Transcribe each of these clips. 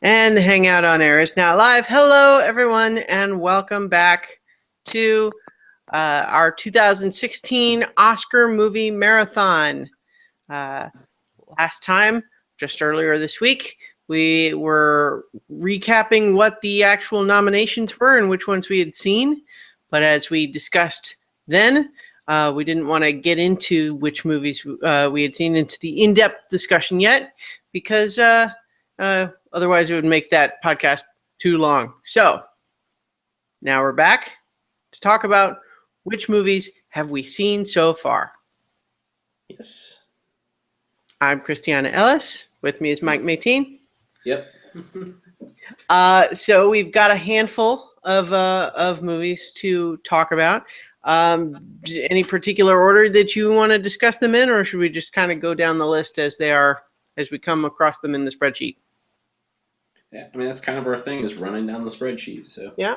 And the Hangout on Air is now live. Hello, everyone, and welcome back to our 2016 Oscar movie marathon. Uh, Last time, just earlier this week, we were recapping what the actual nominations were and which ones we had seen. But as we discussed then, we didn't want to get into which movies we had seen into the in-depth discussion yet because otherwise it would make that podcast too long. So now we're back to talk about which movies have we seen so far. Yes. I'm Christiana Ellis. With me is Mike Mateen. Yep. So we've got a handful of movies to talk about. Any particular order that you want to discuss them in, or should we just kind of go down the list as they are, as we come across them in the spreadsheet? Yeah, I mean that's kind of our thing is running down the spreadsheet. So Yeah.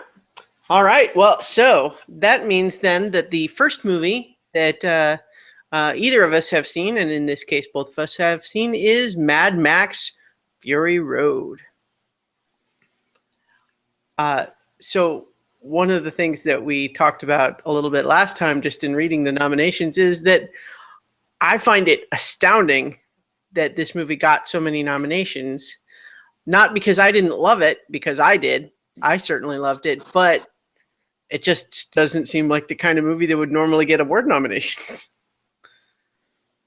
All right. Well, so that means then that the first movie that either of us have seen, and in this case both of us have seen, is Mad Max Fury Road. So one of the things that we talked about a little bit last time, just in reading the nominations, is that I find it astounding that this movie got so many nominations. Not because I didn't love it, because I did. I certainly loved it, but it just doesn't seem like the kind of movie that would normally get award nominations.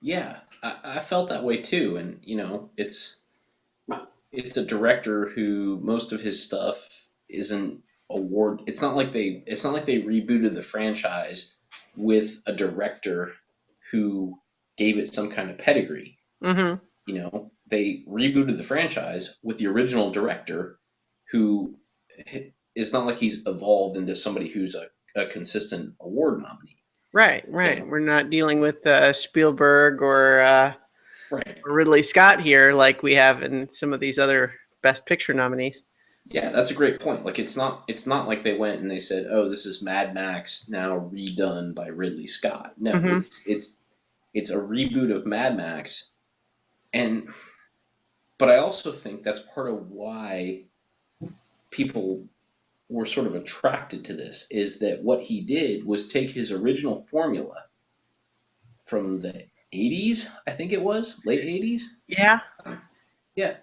yeah, I felt that way too. And it's a director who most of his stuff isn't award. It's not like they rebooted the franchise with a director who gave it some kind of pedigree. Mm-hmm. They rebooted the franchise with the original director who it's not like he's evolved into somebody who's a consistent award nominee. Right. You know, We're not dealing with Spielberg right. or Ridley Scott here like we have in some of these other Best Picture nominees. Yeah, that's a great point. Like it's not like they went and they said, "Oh, this is Mad Max now redone by Ridley Scott." No, Mm-hmm. it's a reboot of Mad Max, and but I also think that's part of why people were sort of attracted to this is that what he did was take his original formula from the 80s, I think it was, late 80s. Yeah. Yeah,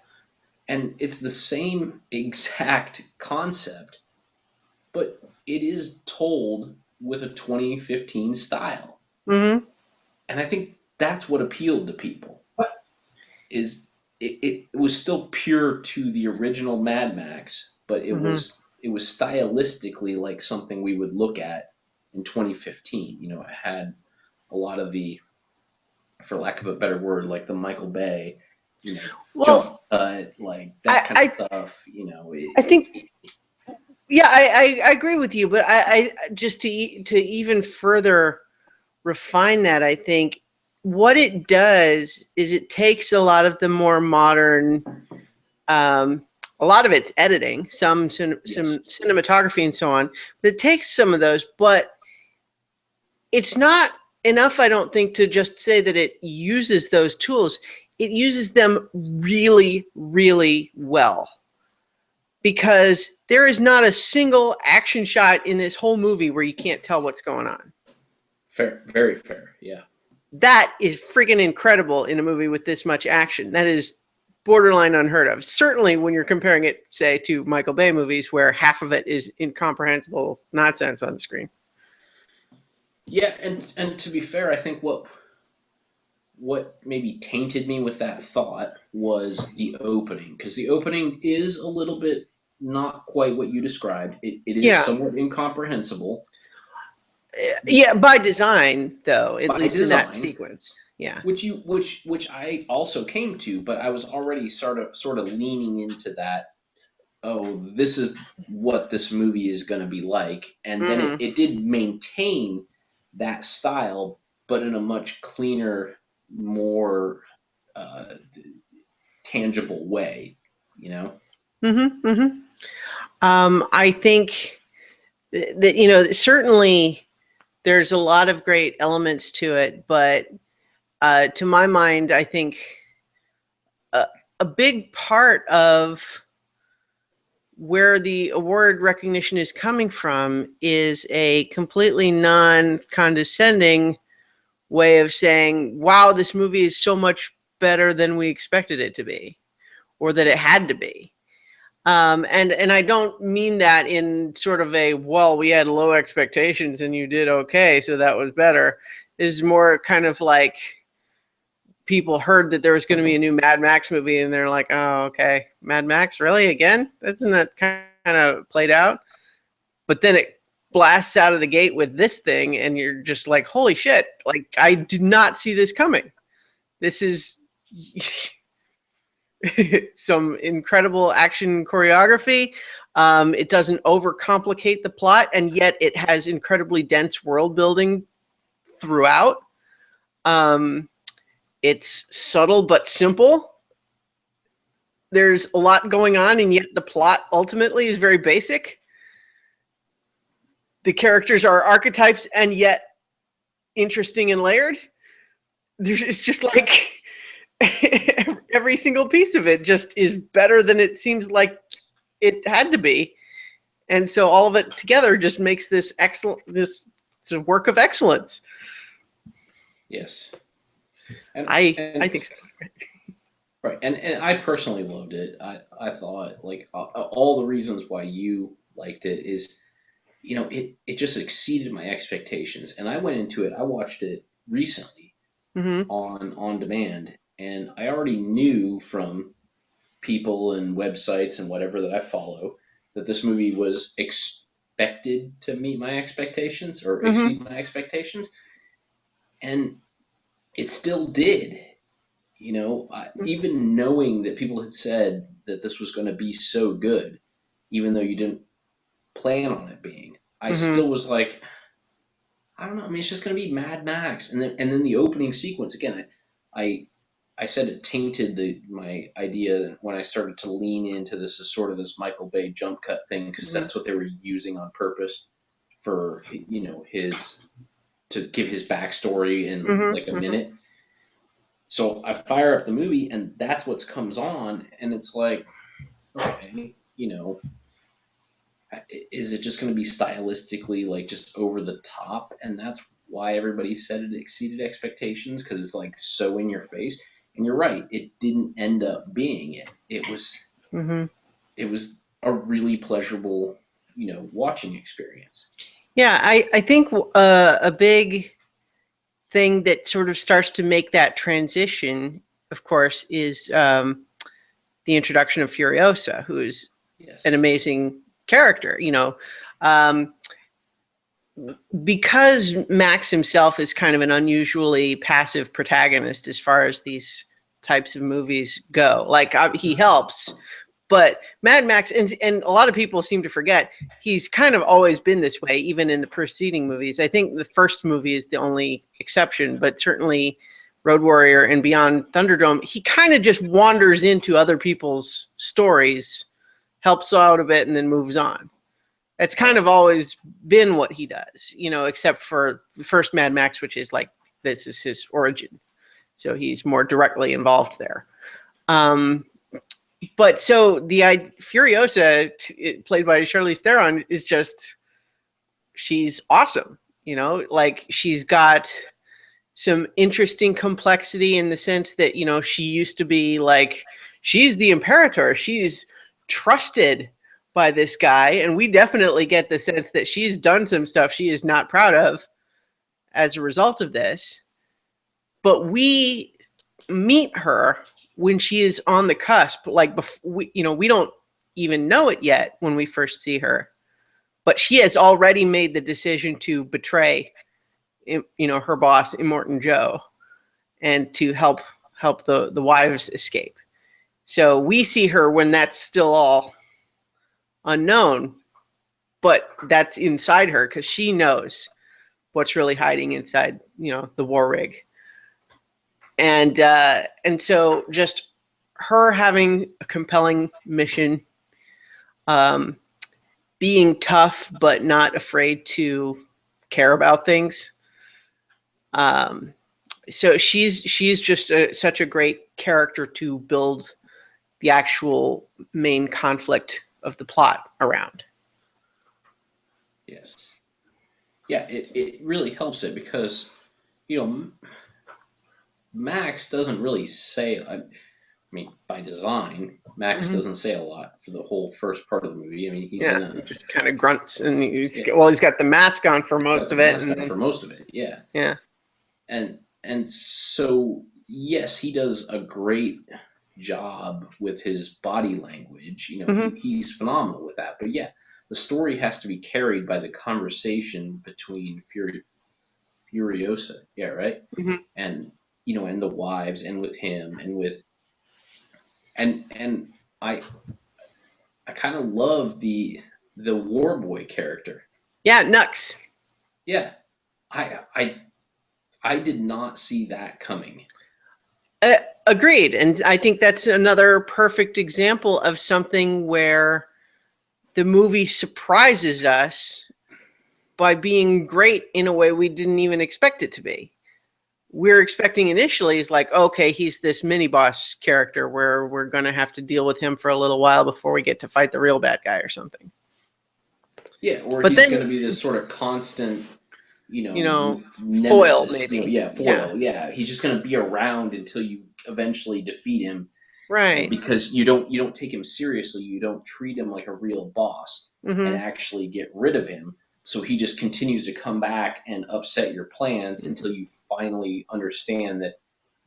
and it's the same exact concept, but it is told with a 2015 style. Mm-hmm. And I think that's what appealed to people is it was still pure to the original Mad Max, but it Mm-hmm. was it was stylistically like something we would look at in 2015. It had a lot of the, for lack of a better word, like the Michael Bay, jump Well, cut, like that I, kind of I, stuff. I think, yeah, I agree with you, but I just to even further refine that, I think what it does is it takes a lot of the more modern, a lot of it's editing, some Yes. cinematography and so on, but it takes some of those, but it's not enough, I don't think, to just say that it uses those tools. It uses them really, really well because there is not a single action shot in this whole movie where you can't tell what's going on. Fair, very fair. Yeah. That is friggin' incredible in a movie with this much action. That is borderline unheard of. Certainly when you're comparing it, say, to Michael Bay movies where half of it is incomprehensible nonsense on the screen. Yeah, and to be fair, I think what maybe tainted me with that thought was the opening, because the opening is a little bit not quite what you described. It is Yeah. somewhat incomprehensible Yeah, by design, though, at by least in that design, sequence. Yeah. which I also came to, but I was already sort of leaning into that. Oh, this is what this movie is going to be like, and then it, Mm-hmm. it did maintain that style, but in a much cleaner, more uh, tangible way, you know? Mm-hmm. Mm-hmm. I think that, certainly there's a lot of great elements to it, but to my mind, I think a, a big part of where the award recognition is coming from is a completely non-condescending way of saying, wow, this movie is so much better than we expected it to be, or that it had to be. And I don't mean that in sort of a, well, we had low expectations and you did okay, so that was better. Is more kind of like people heard that there was going to be a new Mad Max movie and they're like, oh, okay, Mad Max, really, again? Isn't that kind of played out? But then it blasts out of the gate with this thing and you're just like, holy shit, like I did not see this coming. This is some incredible action choreography. It doesn't overcomplicate the plot, and yet it has incredibly dense world building throughout. It's subtle but simple. There's a lot going on, and yet the plot ultimately is very basic. The characters are archetypes and yet interesting and layered. It's just like every single piece of it just is better than it seems like it had to be. And so all of it together just makes this excellent, this it's a work of excellence. Yes. I think so. Right. And I personally loved it. I thought, like, all the reasons why you liked it is, it just exceeded my expectations. And I went into it, I watched it recently on demand, and I already knew from people and websites and whatever that I follow that this movie was expected to meet my expectations or exceed my expectations. And it still did. Even knowing that people had said that this was going to be so good, even though you didn't plan on it being, I still was like, I don't know. I mean, it's just going to be Mad Max, and then the opening sequence again. I said it tainted my idea when I started to lean into this as sort of this Michael Bay jump cut thing, because that's what they were using on purpose for his to give his backstory in like a minute. So I fire up the movie, and that's what comes on, and it's like, okay, is it just going to be stylistically like just over the top, and that's why everybody said it exceeded expectations, because it's like so in your face. And you're right, it didn't end up being it. It was a really pleasurable, watching experience. Yeah, I think a big thing that sort of starts to make that transition, of course, is the introduction of Furiosa, who is an amazing character. Because Max himself is kind of an unusually passive protagonist as far as these types of movies go. Like he helps, but Mad Max, and a lot of people seem to forget, he's kind of always been this way, even in the preceding movies. I think the first movie is the only exception, but certainly Road Warrior and Beyond Thunderdome, he kind of just wanders into other people's stories, helps out a bit, and then moves on. That's kind of always been what he does, except for the first Mad Max, which is like, this is his origin. So he's more directly involved there. But so Furiosa, played by Charlize Theron, is just, she's awesome. Like she's got some interesting complexity in the sense that, she used to be like, she's the Imperator. She's trusted by this guy, and we definitely get the sense that she's done some stuff she is not proud of as a result of this. But we meet her when she is on the cusp, like we don't even know it yet when we first see her, but she has already made the decision to betray, her boss, Immortan Joe, and to help the wives escape. So we see her when that's still all unknown, but that's inside her because she knows what's really hiding inside, the war rig. And so just her having a compelling mission, being tough but not afraid to care about things. So she's just such a great character to build the actual main conflict the plot around. Yes. Yeah, it really helps it because, Max doesn't really say, I mean, by design, Max Mm-hmm. doesn't say a lot for the whole first part of the movie. I mean, he's Yeah, in a, he just kind of grunts, and he's yeah, well, he's got the mask on for he's got most the of it, mask and on then for most of it, yeah. yeah, And so, yes, he does a great job with his body language. mm-hmm. He's phenomenal with that. But yeah, the story has to be carried by the conversation between Furiosa, yeah, right, Mm-hmm. and and the wives, and with him, and with and I kind of love the war boy character. Yeah, Nux. Yeah, I did not see that coming. Agreed, and I think that's another perfect example of something where the movie surprises us by being great in a way we didn't even expect it to be. We're expecting initially is like, okay, he's this mini boss character where we're going to have to deal with him for a little while before we get to fight the real bad guy or something. Yeah, or But he's going then, to be this sort of constant, foil nemesis. maybe. Yeah, foil. Yeah, he's just going to be around until you eventually defeat him, Right. because you don't take him seriously. You don't treat him like a real boss, and Mm-hmm. actually get rid of him. So he just continues to come back and upset your plans until you finally understand that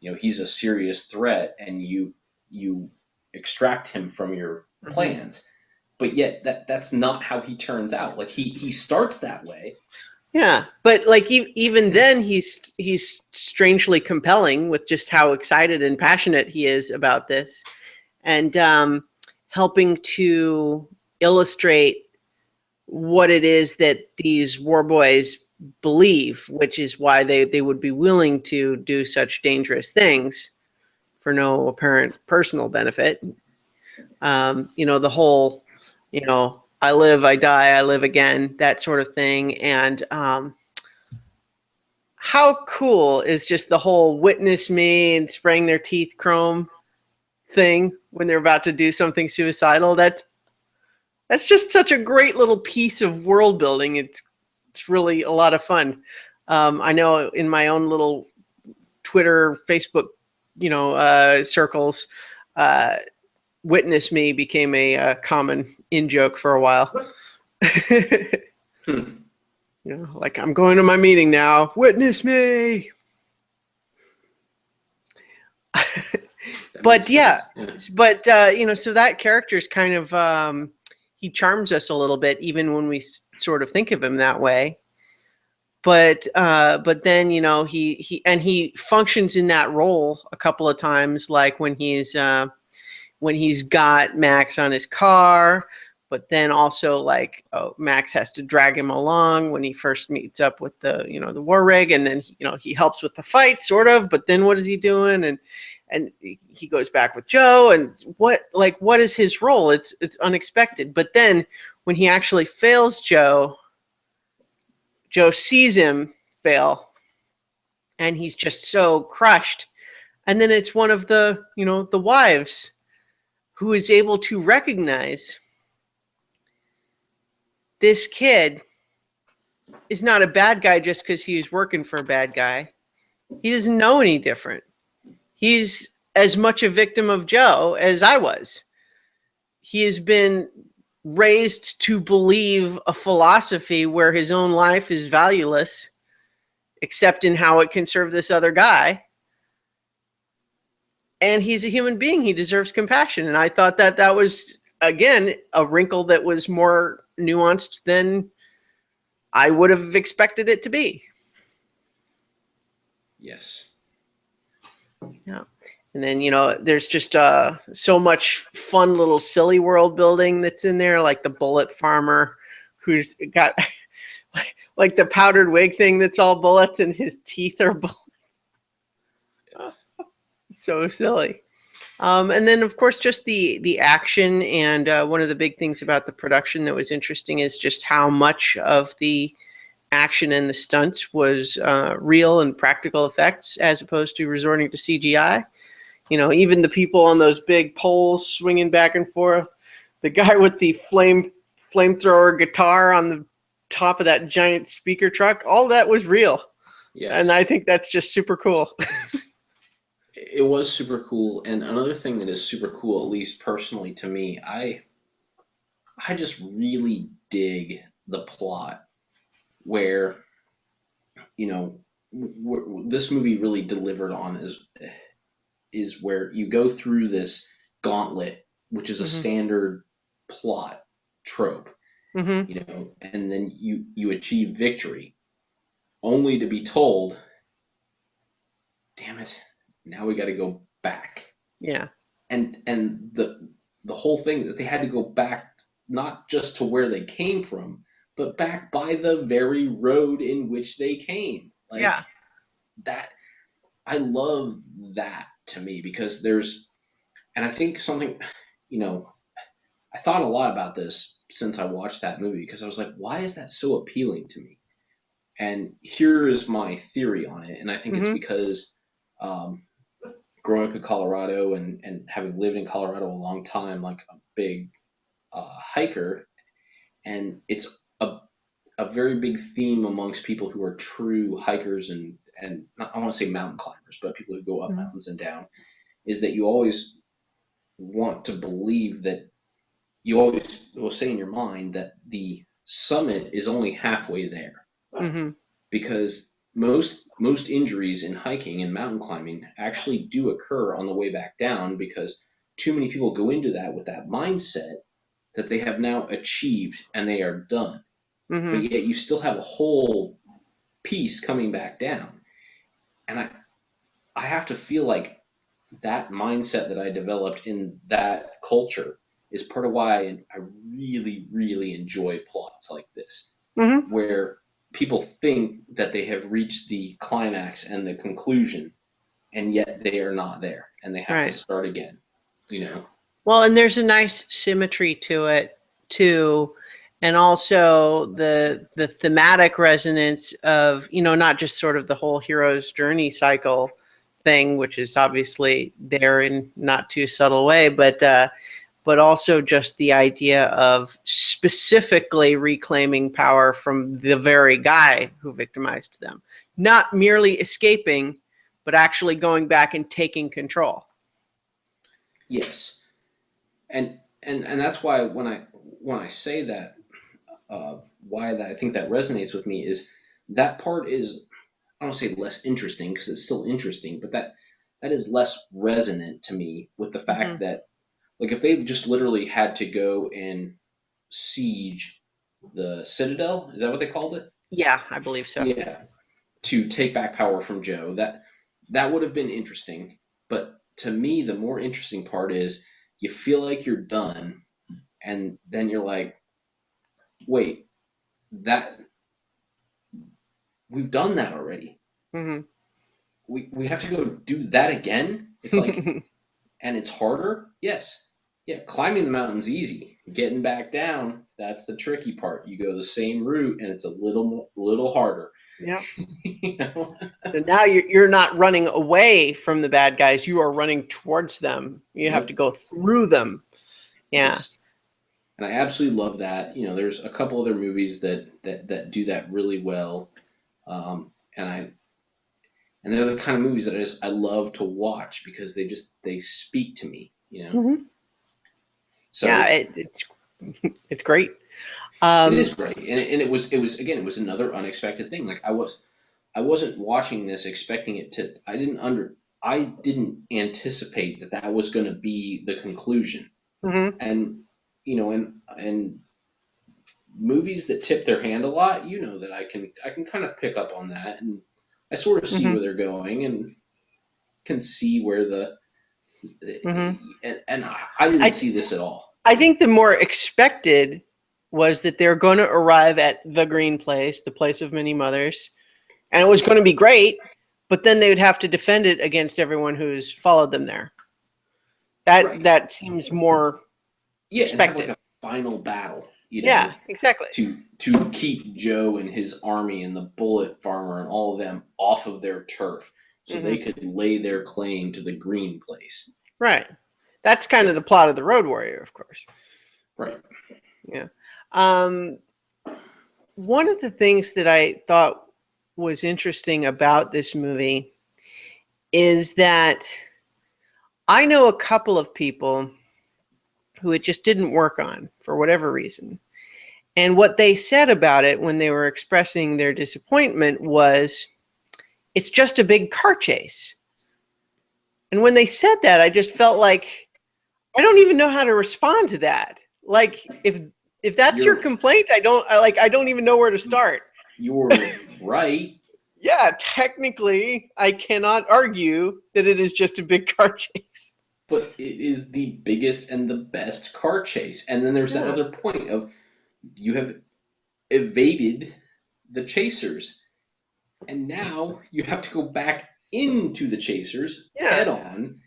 he's a serious threat, and you extract him from your Mm-hmm. plans. But yet that's not how he turns out. Like he starts that way. Yeah, but like even then, he's strangely compelling with just how excited and passionate he is about this, and helping to illustrate what it is that these war boys believe, which is why they would be willing to do such dangerous things for no apparent personal benefit. The whole, I live, I die, I live again, that sort of thing. And how cool is just the whole witness me and spraying their teeth chrome thing when they're about to do something suicidal? That's just such a great little piece of world building. It's really a lot of fun. I know in my own little Twitter, Facebook, circles, uh, "witness me" became a common in joke for a while. Hmm. Like, I'm going to my meeting now. Witness me. But yeah, but so that character is kind of he charms us a little bit, even when we sort of think of him that way. But then he functions in that role a couple of times, like when he's got Max on his car, but then also like, Max has to drag him along when he first meets up with the war rig, and then he helps with the fight sort of, but then what is he doing? And he goes back with Joe, and what is his role? It's unexpected. But then when he actually fails Joe sees him fail, and he's just so crushed. And then it's one of the wives who is able to recognize this kid is not a bad guy just because he's working for a bad guy. He doesn't know any different. He's as much a victim of Joe as I was. He has been raised to believe a philosophy where his own life is valueless, except in how it can serve this other guy. And he's a human being. He deserves compassion. And I thought that was, again, a wrinkle that was more nuanced than I would have expected it to be. Yes. Yeah. And then, there's just so much fun little silly world building that's in there, like the bullet farmer who's got like the powdered wig thing that's all bullets and his teeth are bullets. Yes. So silly. And then, of course, just the action. And one of the big things about the production that was interesting is just how much of the action and the stunts was real and practical effects as opposed to resorting to CGI. Even the people on those big poles swinging back and forth, the guy with the flamethrower guitar on the top of that giant speaker truck, all that was real. And I Yes. think that's just super cool. It was super cool. And another thing that is super cool, at least personally to me, I just really dig the plot where, you know, this movie really delivered on is where you go through this gauntlet, which is a Hmm. standard plot trope, Hmm. and then you achieve victory, only to be told, damn it, now we got to go back. Yeah. And the whole thing that they had to go back not just to where they came from, but back by the very road in which they came. Like Yeah. that, I love that to me because there's, and I think something, you know, I thought a lot about this since I watched that movie because I was like, why is that so appealing to me? And here is my theory on it, and I think it's Hmm. because um, growing up in Colorado and having lived in Colorado a long time, like a big hiker, and it's a very big theme amongst people who are true hikers and not, I want to say mountain climbers, but people who go up Hmm. mountains and down, is that you always want to believe that you always will say in your mind that the summit is only halfway there Hmm. because most injuries in hiking and mountain climbing actually do occur on the way back down because too many people go into that with that mindset that they have now achieved and they are done. But Hmm. yet you still have a whole piece coming back down. And I have to feel like that mindset that I developed in that culture is part of why I really, really enjoy plots like this, Hmm. where people think that they have reached the climax and the conclusion, and yet they are not there, and they have to Right. start again. You know? Well, and there's a nice symmetry to it too, and also the thematic resonance of, not just sort of the whole hero's journey cycle thing, which is obviously there in not too subtle way, but also just the idea of specifically reclaiming power from the very guy who victimized them, not merely escaping, but actually going back and taking control. Yes. And that's why when I say that, why that I think that resonates with me is that part is, I don't say less interesting because it's still interesting, but that is less resonant to me with the Hmm. fact that, like, if they just literally had to go and siege the Citadel, is that what they called it? Yeah, I believe so. Yeah, to take back power from Joe, that would have been interesting. But to me, the more interesting part is you feel like you're done, and then you're like, wait, that we've done that already. Hmm. We have to go do that again. It's like, and it's harder. Yes, yeah, climbing the mountain's easy. Getting back down, that's the tricky part. You go the same route, and it's little harder. Yeah. You know? So now you're not running away from the bad guys. You are running towards them. You have to Yep. go through them. Yeah. Yes. And I absolutely love that. There's a couple other movies that do that really well. And they're the kind of movies that I love to watch because they speak to me. Hmm. Yeah. So It's great. it Um, is great, and it was again, it was another unexpected thing. Like I wasn't watching this expecting it to. I didn't anticipate that was going to be the conclusion. mhm. And and movies that tip their hand a lot, that I can kind of pick up on that, and I sort of see Mhm. where they're going and can see where Mhm. and I didn't I see this at all. I think the more expected was that they're going to arrive at the Green Place, the place of many mothers, and it was going to be great. But then they would have to defend it against everyone who's followed them there. That Right. that seems more Yeah, and have like expected. a final battle, Yeah, exactly. to keep Joe and his army and the Bullet Farmer and all of them off of their turf so they Hmm. could lay their claim to the Green Place. Right. That's kind of Yeah. the plot of the Road Warrior, of course. Right. Yeah. Um, One of the things that I thought was interesting about this movie is that I know a couple of people who it just didn't work on for whatever reason. And what they said about it when they were expressing their disappointment was, it's just a big car chase. And when they said that, I just felt like I don't even know how to respond to that. Like if that's your You're complaint, I don't even know where to start. you're right, Yeah, technically, I cannot argue that it is just a big car chase. but it is the biggest and the best car chase. And then there's that Yeah. other point of you have evaded the chasers, and now you have to go back into the chasers head Yeah. on.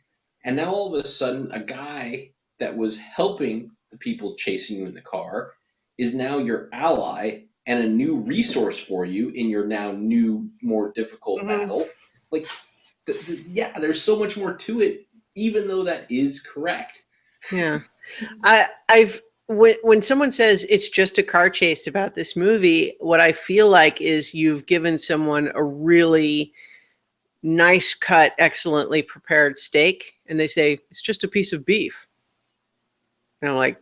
And now all of a sudden, a guy that was helping the people chasing you in the car is now your ally and a new resource for you in your now new, more difficult Hmm. battle. Like, yeah, there's so much more to it, even though that is correct. Yeah. I've when someone says it's just a car chase about this movie, what I feel like is you've given someone a really nice cut, excellently prepared steak, and they say it's just a piece of beef. And I'm like,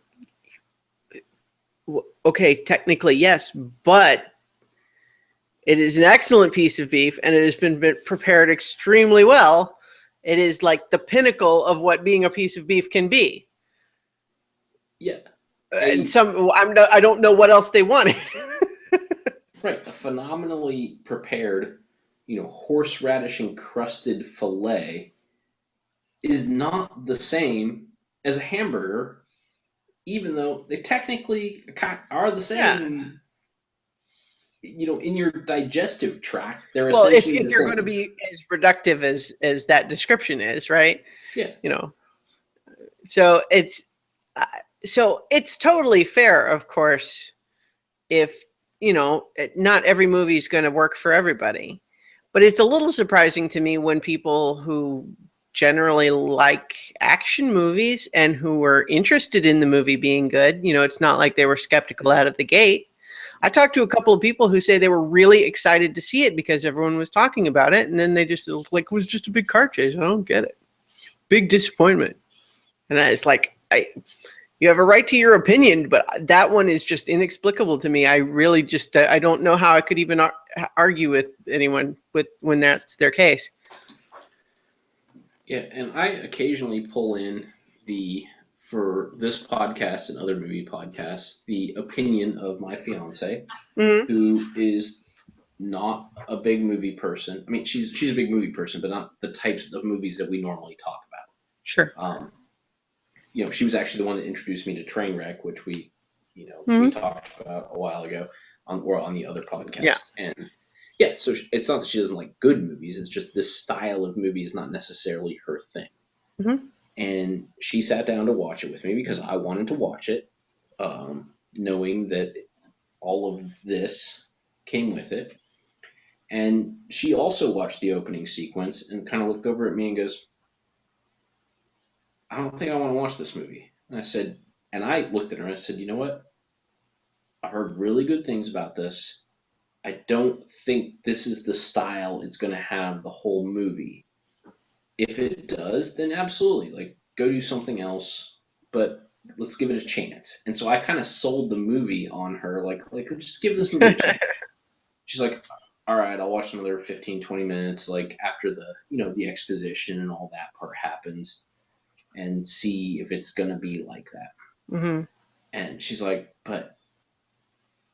okay, technically yes, but it is an excellent piece of beef, and it has been prepared extremely well. It is like the pinnacle of what being a piece of beef can be. Yeah, And a I don't know what else they wanted. right, a phenomenally prepared, horseradish encrusted fillet is not the same as a hamburger, even though they technically are the Yeah. same. In your digestive tract, they're Well, essentially the if you're going to same. be as reductive as that description is, right? Yeah, You know, so uh, it's totally fair, of course, if not every movie is going to work for everybody. But it's a little surprising to me when people who generally like action movies and who were interested in the movie being good, it's not like they were skeptical out of the gate. I talked to a couple of people who say they were really excited to see it because everyone was talking about it, and then they just it was just a big car chase. I don't get it. Big disappointment. And it's like, you have a right to your opinion, but that one is just inexplicable to me. I really just I don't know how I could even argue with anyone with when that's their case. yeah, and I occasionally pull in the for this podcast and other movie podcasts the opinion of my fiance, Hmm. who is not a big movie person. I mean, she's a big movie person, but not the types of movies that we normally talk Sure. about. She was actually the one that introduced me to Trainwreck, which we Hmm. talked about a while ago on the other Yeah. podcast. And yeah, so it's not that she doesn't like good movies. It's just this style of movie is not necessarily her thing. Hmm. And she sat down to watch it with me because I wanted to watch it, knowing that all of this came with it. And she also watched the opening sequence and kind of looked over at me and goes, I don't think I want to watch this movie. And I said, and I looked at her and I said, you know what? I heard really good things about this. I don't think this is the style it's going to have the whole movie. If it does, then absolutely, like, go do something else, but let's give it a chance. And so I kind of sold the movie on her, like just give this movie a chance. She's like, all right, I'll watch another 15, 20 minutes, like after the exposition and all that part happens and see if it's going to be like that. Hmm. And she's like, but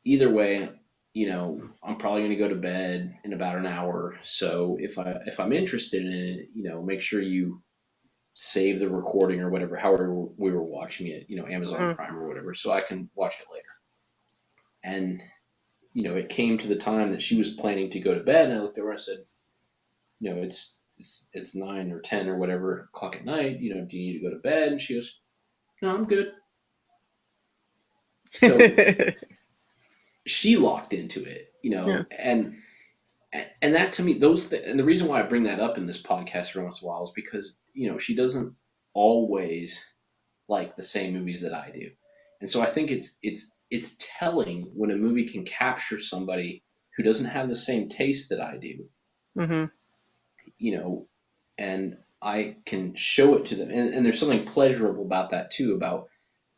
either way, I'm probably going to go to bed in about an hour. So if I'm interested in it, make sure you save the recording or whatever, however we were watching it, Amazon Hmm. Prime or whatever, so I can watch it later. And it came to the time that she was planning to go to bed, and I looked over and I said, it's 9 or 10 or whatever o'clock at night. Do you need to go to bed? And she goes, no, I'm good. So she locked into it, Yeah. and that to me, and the reason why I bring that up in this podcast every once in a while is because she doesn't always like the same movies that I do, And so I think it's telling when a movie can capture somebody who doesn't have the same taste that I do, Mm-hmm. you know, and I can show it to them. And there's something pleasurable about that too, about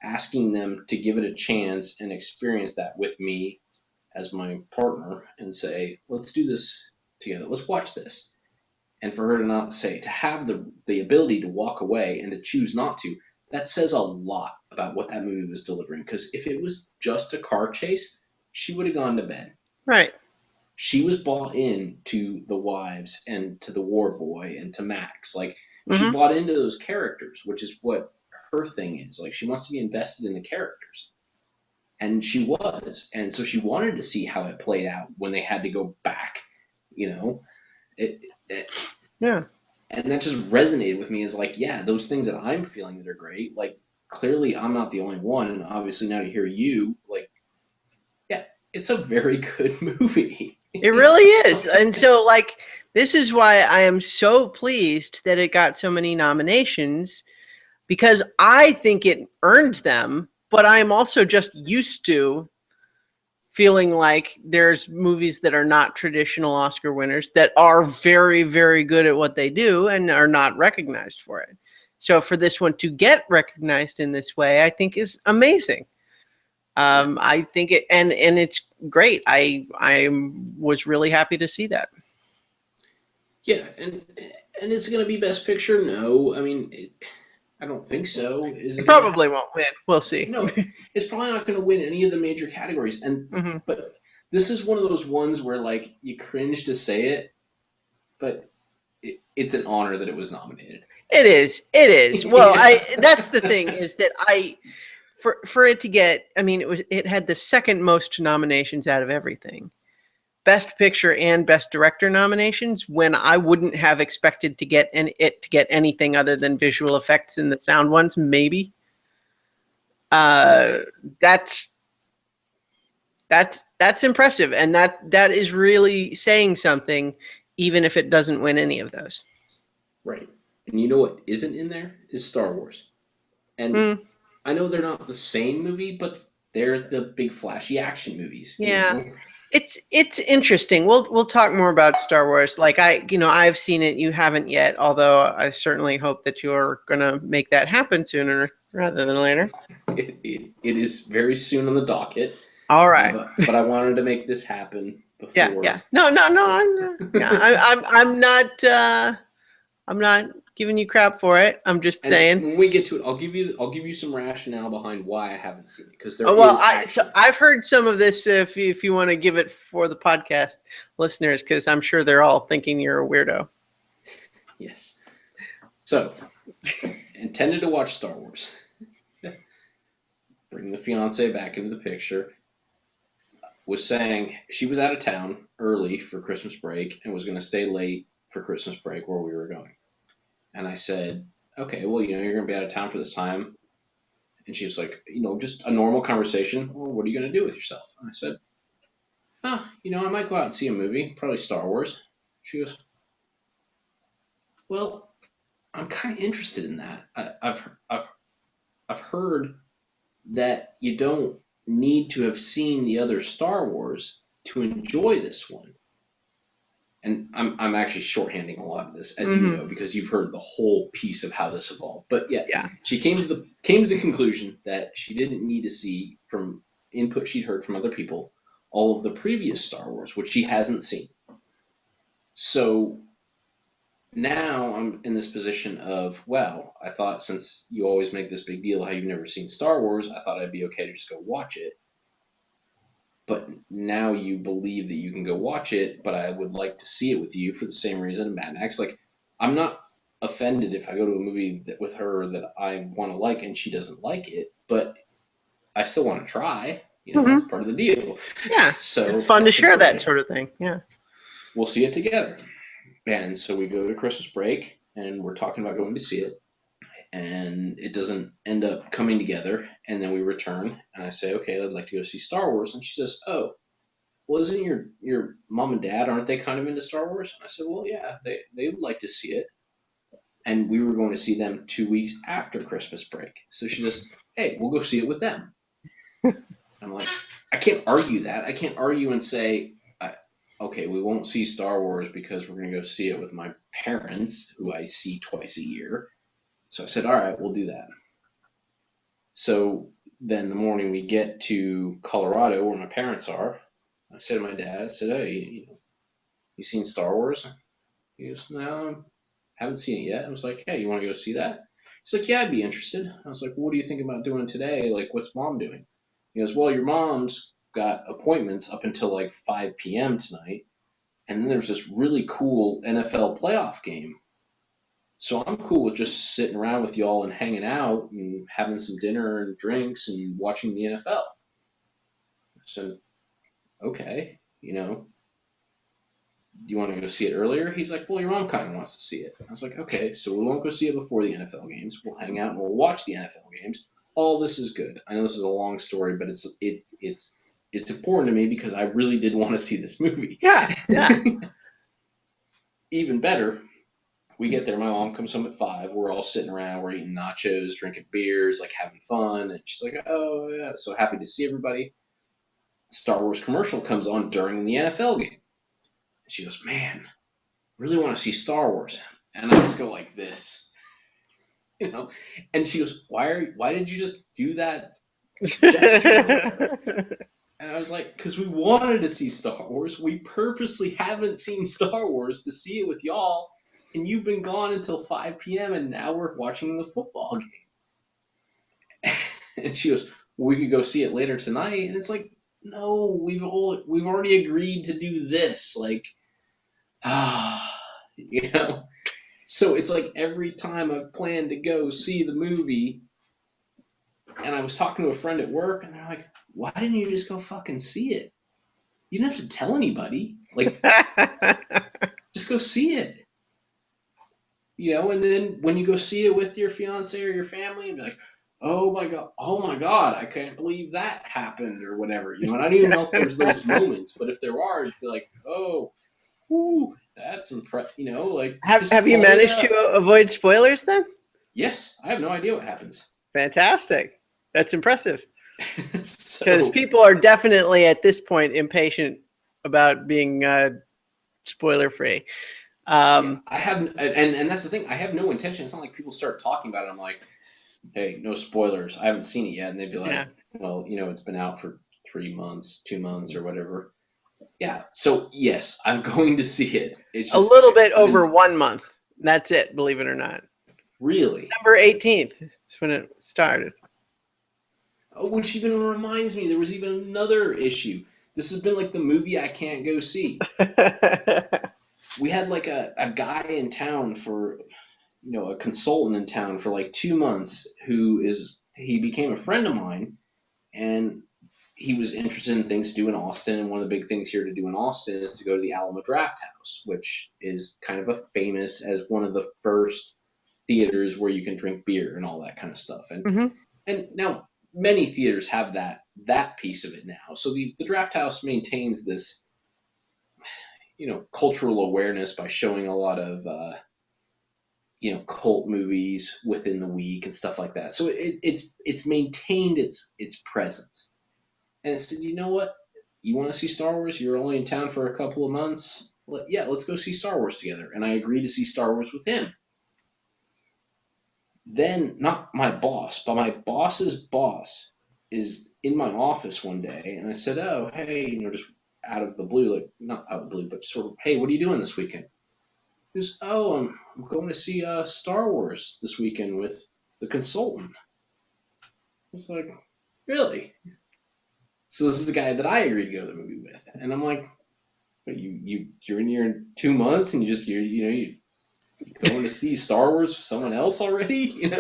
asking them to give it a chance and experience that with me as my partner and say, let's do this together. Let's watch this. And for her to not say, to have the ability to walk away and to choose not to, that says a lot about what that movie was delivering. Because if it was just a car chase, she would have gone to bed. Right. She was bought in to the wives and to the war boy and to Max. Like, she Mm-hmm. bought into those characters, which is what her thing is. Like, she wants to be invested in the characters. And she was. And so she wanted to see how it played out when they had to go back, you know. It Yeah. and that just resonated with me as like, yeah, those things that I'm feeling that are great, like clearly I'm not the only one, and obviously now to hear you, like, yeah, it's a very good movie. It really is. And so, like, this is why I am so pleased that it got so many nominations, because I think it earned them, but I'm also just used to feeling like there's movies that are not traditional Oscar winners that are very, very good at what they do and are not recognized for it. So for this one to get recognized in this way, I think is amazing. Yeah, I think it, and it's great. I was really happy to see that. yeah, and it's gonna be Best Picture? No, I mean, I don't think so. Is It it gonna? probably won't win. We'll see. No, it's probably not gonna win any of the major categories. And Hmm. but this is one of those ones where like you cringe to say it, but it's an honor that it was nominated. It is. It is. Well, I that's the thing Yeah. is that I for it to get. I mean, it had the second most nominations out of everything. Best Picture and Best Director nominations when I wouldn't have expected to get it to get anything other than visual effects in the sound ones, maybe. Uh, Right. that's that's impressive, and that is really saying something, even if it doesn't win any of those. Right. And you know what isn't in there is Star Wars. And Hmm. I know they're not the same movie, but they're the big flashy action movies, you Yeah, know? it's interesting. We'll talk more about Star Wars. Like I've seen it. You haven't yet. Although I certainly hope that you're gonna make that happen sooner rather than later. It is very soon on the docket, All right. but I wanted to make this happen Yeah, yeah. before. No, no, no. Yeah, I'm not giving you crap for it. I'm just And saying. when we get to it, I'll give you some rationale behind why I haven't seen it because there Oh, well, is actually I've heard some of this. If you want to give it for the podcast listeners, because I'm sure they're all thinking you're a weirdo. yes. So intended to watch Star Wars. Bring the fiance back into the picture. Was saying she was out of town early for Christmas break and was going to stay late for Christmas break where we were going. And I said, okay, well, you're going to be out of town for this time. And she was like, just a normal conversation. Well, what are you going to do with yourself? And I said, I might go out and see a movie, probably Star Wars. She goes, well, I'm kind of interested in that. I've heard that you don't need to have seen the other Star Wars to enjoy this one. And I'm actually shorthanding a lot of this, as you Hmm. know, because you've heard the whole piece of how this evolved. But yeah, Yeah. she came to the conclusion that she didn't need to see from input she'd heard from other people all of the previous Star Wars, which she hasn't seen. So now I'm in this position of, well, I thought since you always make this big deal how you've never seen Star Wars, I thought I'd be okay to just go watch it. But now you believe that you can go watch it, but I would like to see it with you for the same reason Mad Max. Like, I'm not offended if I go to a movie with her that I want to like and she doesn't like it, but I still want to try. That's Hmm. part of the deal. Yeah. It's So I fun to said, share that okay, sort of thing. Yeah. we'll see it together. And so we go to Christmas break and we're talking about going to see it. And it doesn't end up coming together. And then we return and I say, okay, I'd like to go see Star Wars. And she says, oh, well, isn't your mom and dad, aren't they kind of into Star Wars? And I said, well, yeah, they would like to see it. And we were going to see them 2 weeks after Christmas break. So she says, hey, we'll go see it with them. I'm like, I can't argue that. I can't argue and say, okay, we won't see Star Wars because we're going to go see it with my parents, who I see twice a year. So I said, all right, we'll do that. So then the morning we get to Colorado, where my parents are, I said to my dad, I said, hey, you seen Star Wars? He goes, no, haven't seen it yet. I was like, hey, you want to go see that? He's like, yeah, I'd be interested. I was like, what do you think about doing today? Like, what's mom doing? He goes, well, your mom's got appointments up until like 5 p.m. tonight. And then there's this really cool NFL playoff game. So I'm cool with just sitting around with y'all and hanging out and having some dinner and drinks and watching the NFL. So, okay, do you want to go see it earlier? He's like, well, your mom kind of wants to see it. I was like, okay, so we won't go see it before the NFL games. We'll hang out and we'll watch the NFL games. All this is good. I know this is a long story, but it's important to me because I really did want to see this movie. Yeah. Even better, we get there. My mom comes home at 5. We're all sitting around. We're eating nachos, drinking beers, like having fun. And she's like, oh, yeah, so happy to see everybody. The Star Wars commercial comes on during the NFL game. And she goes, man, really want to see Star Wars. And I just go like this, And she goes, why did you just do that gesture? And I was like, because we wanted to see Star Wars. We purposely haven't seen Star Wars to see it with y'all. And you've been gone until 5 p.m. and now we're watching the football game. And she goes, well, we could go see it later tonight. And it's like, no, we've already agreed to do this. Like, So it's like every time I've planned to go see the movie, and I was talking to a friend at work, and they're like, why didn't you just go fucking see it? You didn't have to tell anybody. Like, just go see it. And then when you go see it with your fiance or your family, and be like, oh my god, I can't believe that happened or whatever. And I don't even know if there's those moments, but if there are, it'd be like, oh, whoo, that's impressive. Like, have you managed to avoid spoilers then? Yes, I have no idea what happens. Fantastic. That's impressive. Because people are definitely at this point impatient about being spoiler free. I have, and that's the thing. I have no intention. It's not like people start talking about it. I'm like, hey, no spoilers. I haven't seen it yet, and they'd be like, well, it's been out for 3 months, 2 months, or whatever. Yeah. So yes, I'm going to see it. It's just, a little bit over 1 month. That's it. Believe it or not. Really? December 18th is when it started. Oh, which even reminds me, there was even another issue. This has been like the movie I can't go see. We had like a guy in town for, a consultant in town for like 2 months he became a friend of mine, and he was interested in things to do in Austin. And one of the big things here to do in Austin is to go to the Alamo Draft House, which is kind of famous as one of the first theaters where you can drink beer and all that kind of stuff. And and now many theaters have that piece of it now. So the Draft House maintains this, cultural awareness by showing a lot of, cult movies within the week and stuff like that. So it's maintained its presence. And it said, you know what? You want to see Star Wars? You're only in town for a couple of months. Let's go see Star Wars together. And I agreed to see Star Wars with him. Then, not my boss, but my boss's boss is in my office one day, and I said, oh, hey, just out of the blue, like, not out of the blue, but sort of, hey, what are you doing this weekend? He goes, oh, I'm going to see Star Wars this weekend with the consultant. I was like, really? So this is the guy that I agreed to go to the movie with. And I'm like, you're in here in 2 months, and you're going to see Star Wars with someone else already? And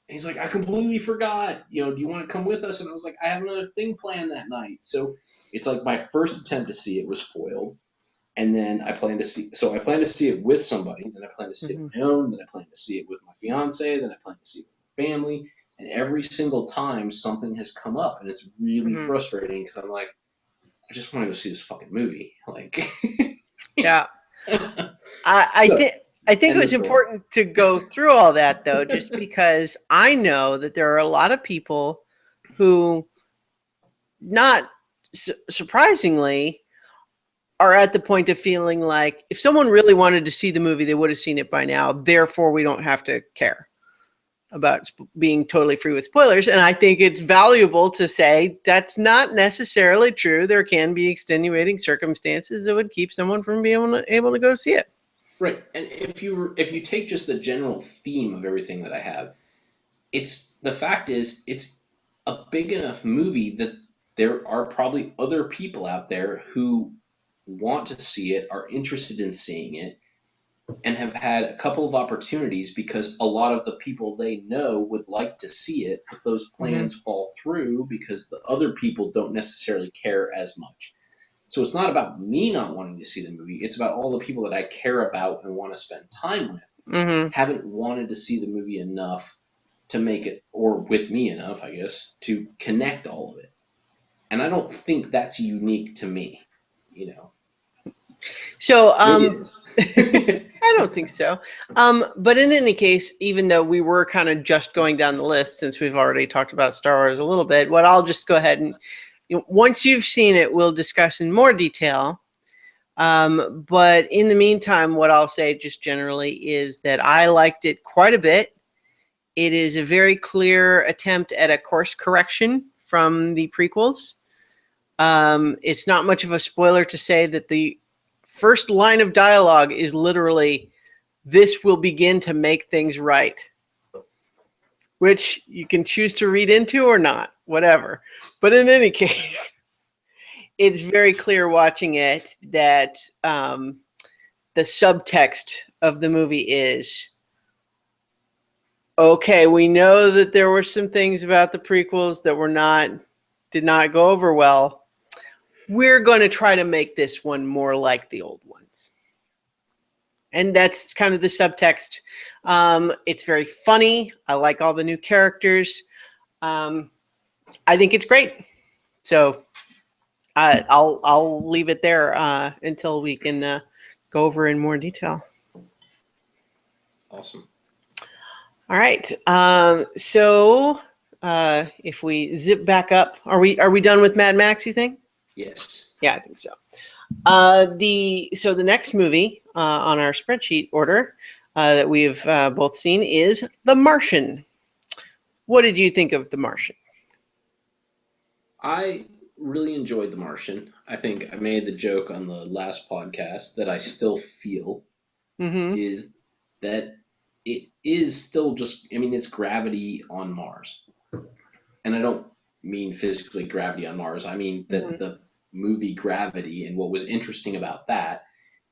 he's like, I completely forgot. Do you want to come with us? And I was like, I have another thing planned that night. So it's like my first attempt to see it was foiled. And then I plan to see it with somebody. Then I plan to see it on my own. Then I plan to see it with my fiance. Then I plan to see it with my family. And every single time something has come up, and it's really frustrating because I'm like, I just want to go see this fucking movie. Like, yeah. I think it was important to go through all that, though, just because I know that there are a lot of people who, not surprisingly, are at the point of feeling like if someone really wanted to see the movie, they would have seen it by now. Therefore, we don't have to care about being totally free with spoilers. And I think it's valuable to say that's not necessarily true. There can be extenuating circumstances that would keep someone from being able to go see it. Right. And if you take just the general theme of everything that I have, the fact is it's a big enough movie that there are probably other people out there who want to see it, are interested in seeing it, and have had a couple of opportunities because a lot of the people they know would like to see it, but those plans fall through because the other people don't necessarily care as much. So it's not about me not wanting to see the movie. It's about all the people that I care about and want to spend time with haven't wanted to see the movie enough to make it, or with me enough, I guess, to connect all of it. And I don't think that's unique to me, you know. So, Maybe it is. I don't think so. But in any case, even though we were kind of just going down the list, since we've already talked about Star Wars a little bit, what I'll just go ahead and, once you've seen it, we'll discuss in more detail. But in the meantime, what I'll say just generally is that I liked it quite a bit. It is a very clear attempt at a course correction from the prequels. It's not much of a spoiler to say that the first line of dialogue is literally, "This will begin to make things right," which you can choose to read into or not, whatever. But in any case, it's very clear watching it that the subtext of the movie is, okay, we know that there were some things about the prequels that did not go over well. We're going to try to make this one more like the old ones. And that's kind of the subtext. It's very funny. I like all the new characters. I think it's great. So I'll leave it there until we can go over in more detail. Awesome. All right. So if we zip back up, are we done with Mad Max, you think? Yes. Yeah, I think so. The next movie on our spreadsheet order that we've both seen is The Martian. What did you think of The Martian? I really enjoyed The Martian. I think I made the joke on the last podcast that I still feel is that it is still just, I mean, it's gravity on Mars. And I don't mean physically gravity on Mars. I mean that the movie Gravity, and what was interesting about that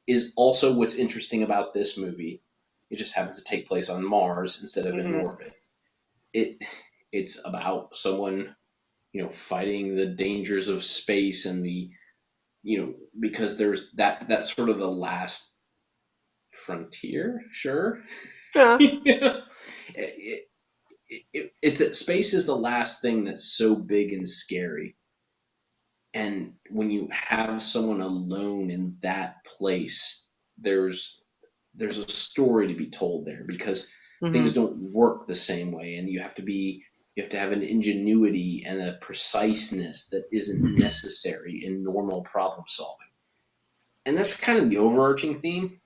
is also what's interesting about this movie. It just happens to take place on Mars instead of in orbit. It's about someone, fighting the dangers of space and the, because there's that's sort of the last frontier, sure. Yeah. It's that space is the last thing that's so big and scary. And when you have someone alone in that place, there's a story to be told there, because things don't work the same way, and you have to have an ingenuity and a preciseness that isn't necessary in normal problem solving. And that's kind of the overarching theme.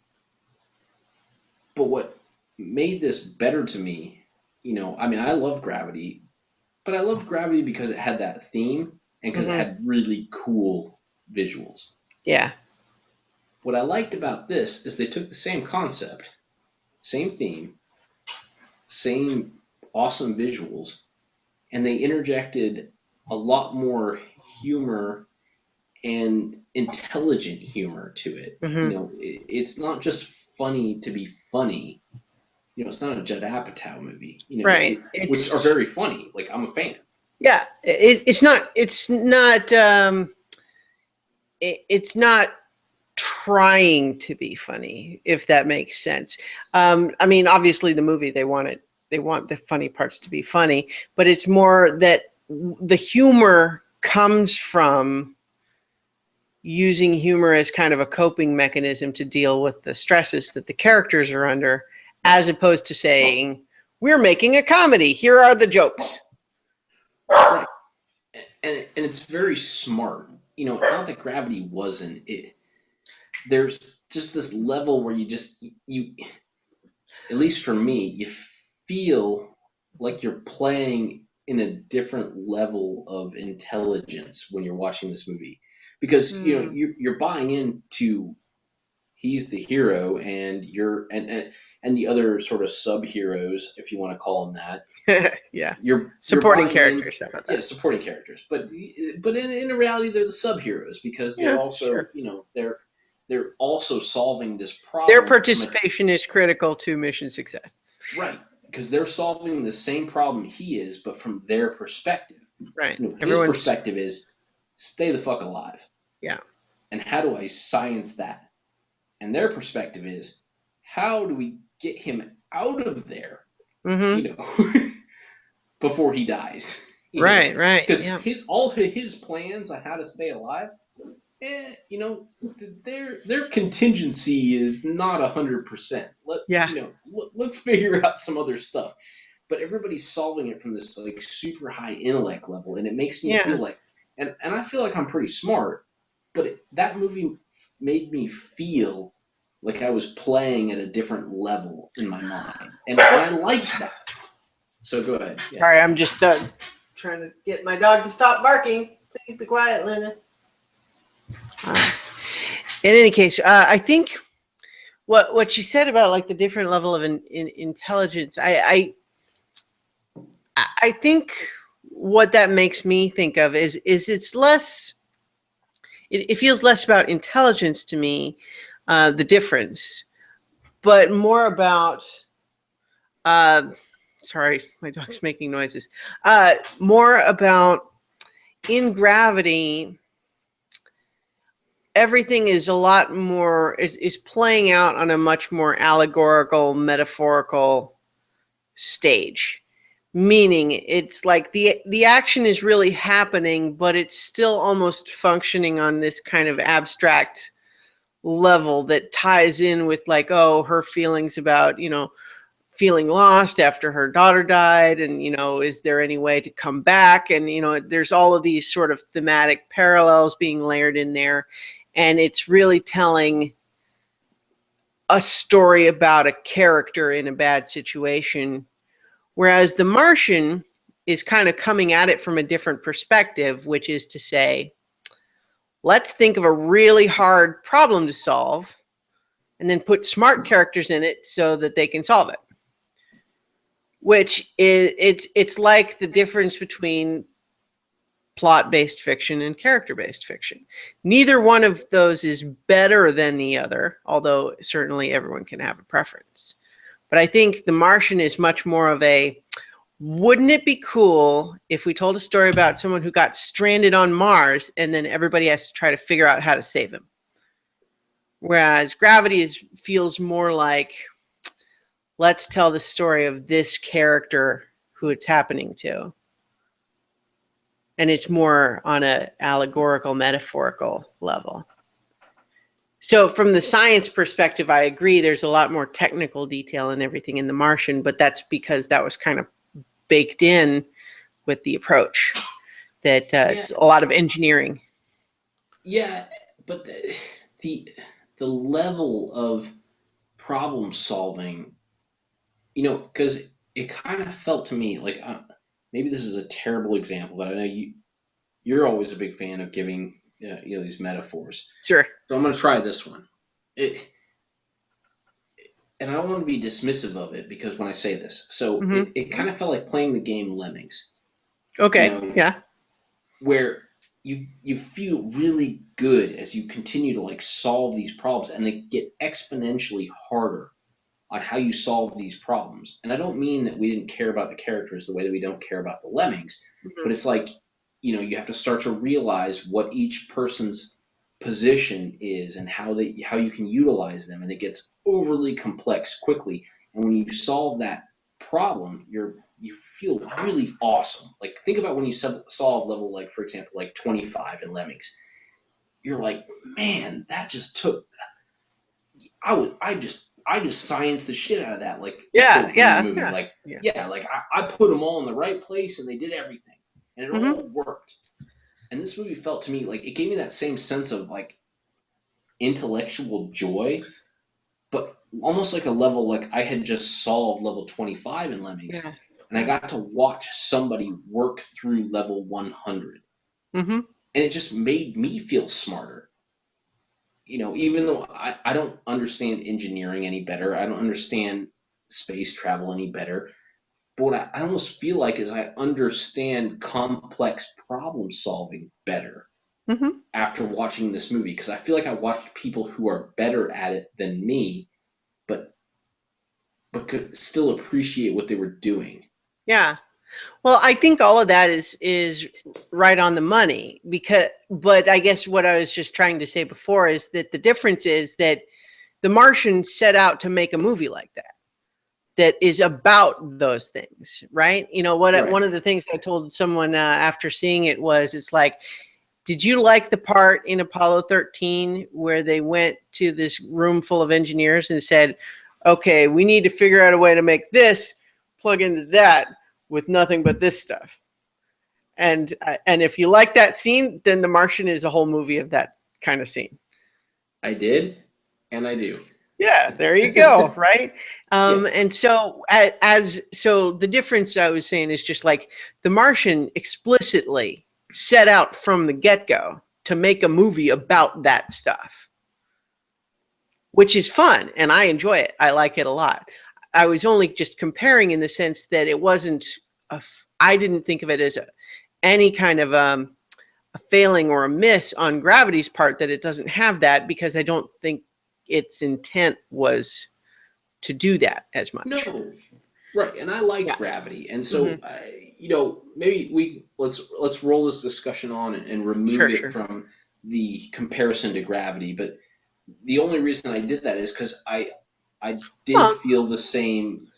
But what made this better to me, I mean, I loved Gravity, but I loved Gravity because it had that theme and because it had really cool visuals. Yeah. What I liked about this is they took the same concept, same theme, same awesome visuals, and they interjected a lot more humor and intelligent humor to it. It's not just funny to be funny. It's not a Judd Apatow movie, right? Which are very funny. Like, I'm a fan. Yeah, it's not trying to be funny, if that makes sense. I mean, obviously the movie, they want the funny parts to be funny, but it's more that the humor comes from using humor as kind of a coping mechanism to deal with the stresses that the characters are under, as opposed to saying, we're making a comedy, here are the jokes. Right. and it's very smart. Not that gravity wasn't it. There's just this level where you at least for me, you feel like you're playing in a different level of intelligence when you're watching this movie because Hmm. you're buying into he's the hero and and the other sort of sub heroes, if you want to call them that. Yeah. You're Supporting buying in, characters. How about yeah, that? supporting characters, but in reality they're the sub heroes because they're Yeah, also sure. they're also solving this Their problem from a participation is critical to mission success. right, because they're solving the same problem he is, but from their perspective. Right. His Everyone's, perspective is stay the fuck alive. yeah. And how do I science that? And their perspective is how do we get him out of there, you Mm-hmm. know, before he dies? Right, right. Because Yeah. all his plans on how to stay alive, their contingency is not 100%. Yeah. Let's figure out some other stuff. But everybody's solving it from this like super high intellect level, and it makes me feel Yeah. like, and I feel like I'm pretty smart, but that movie made me feel like I was playing at a different level in my mind, and I liked that. So go ahead, yeah. Sorry, I'm just trying to get my dog to stop barking. Please be quiet, Luna. Uh, in any case, I think what you said about like the different level of intelligence, I think what that makes me think of is it's less. It feels less about intelligence to me, the difference, but more about. Uh, sorry, my dog's making noises. More about in gravity, everything is a lot more is playing out on a much more allegorical, metaphorical stage. Meaning, it's like the action is really happening, but it's still almost functioning on this kind of abstract level that ties in with like, oh, her feelings about feeling lost after her daughter died, and is there any way to come back, and there's all of these sort of thematic parallels being layered in there, and it's really telling a story about a character in a bad situation, whereas The Martian is kind of coming at it from a different perspective, which is to say, let's think of a really hard problem to solve and then put smart characters in it so that they can solve it. Which is it's like the difference between plot-based fiction and character-based fiction. Neither one of those is better than the other, although certainly everyone can have a preference. But I think The Martian is much more of a, wouldn't it be cool if we told a story about someone who got stranded on Mars and then everybody has to try to figure out how to save him? Whereas Gravity feels more like, let's tell the story of this character who it's happening to. And it's more on a allegorical, metaphorical level. So from the science perspective, I agree there's a lot more technical detail and everything in The Martian, but that's because that was kind of baked in with the approach, that Yeah, it's a lot of engineering. yeah, but the the level of problem solving, because it kind of felt to me like maybe this is a terrible example, but I know you're always a big fan of giving these metaphors. Sure. So I'm going to try this one. It, and I don't want to be dismissive of it because when I say this, so Mm-hmm. it kind of felt like playing the game Lemmings, you Okay. know, Yeah. where you feel really good as you continue to like solve these problems, and they get exponentially harder on how you solve these problems. And I don't mean that we didn't care about the characters the way that we don't care about the lemmings, Mm-hmm. but it's like, you have to start to realize what each person's position is and how you can utilize them, and it gets overly complex quickly. And when you solve that problem, you feel really awesome. Like think about when you solve level, like for example, like 25 in Lemmings. You're like, man, that just took I just scienced the shit out of that, like the Yeah. quote from the Yeah. movie. Yeah. Like, Yeah. yeah, like I put them all in the right place and they did everything and it all Mm-hmm. worked. And this movie felt to me like it gave me that same sense of like intellectual joy, but almost like a level like I had just solved level 25 in Lemmings, Yeah. and I Yeah. got to watch somebody work through level 100. Mm-hmm. And it just made me feel smarter. Even though I don't understand engineering any better, I don't understand space travel any better, but what I almost feel like is I understand complex problem solving better Mm-hmm. after watching this movie because I feel like I watched people who are better at it than me, but could still appreciate what they were doing. Yeah. Well, I think all of that is right on the money but I guess what I was just trying to say before is that the difference is that The Martian set out to make a movie like that is about those things, right? One Right. of the things I told someone after seeing it was, it's like, did you like the part in Apollo 13 where they went to this room full of engineers and said, okay, we need to figure out a way to make this plug into that with nothing but this stuff? And if you like that scene, then The Martian is a whole movie of that kind of scene. I did, and I do. Yeah, there you go, right? Yeah. And so so the difference I was saying is just like The Martian explicitly set out from the get-go to make a movie about that stuff, which is fun and I enjoy it. I like it a lot. I was only just comparing in the sense that it wasn't I didn't think of it as any kind of a failing or a miss on Gravity's part that it doesn't have that, because I don't think its intent was to do that as much. No. Right, and I Yeah. liked Gravity, and Hmm. so maybe let's roll this discussion on and remove Sure, it sure. from the comparison to Gravity. But the only reason I did that is because I did Well, feel the same.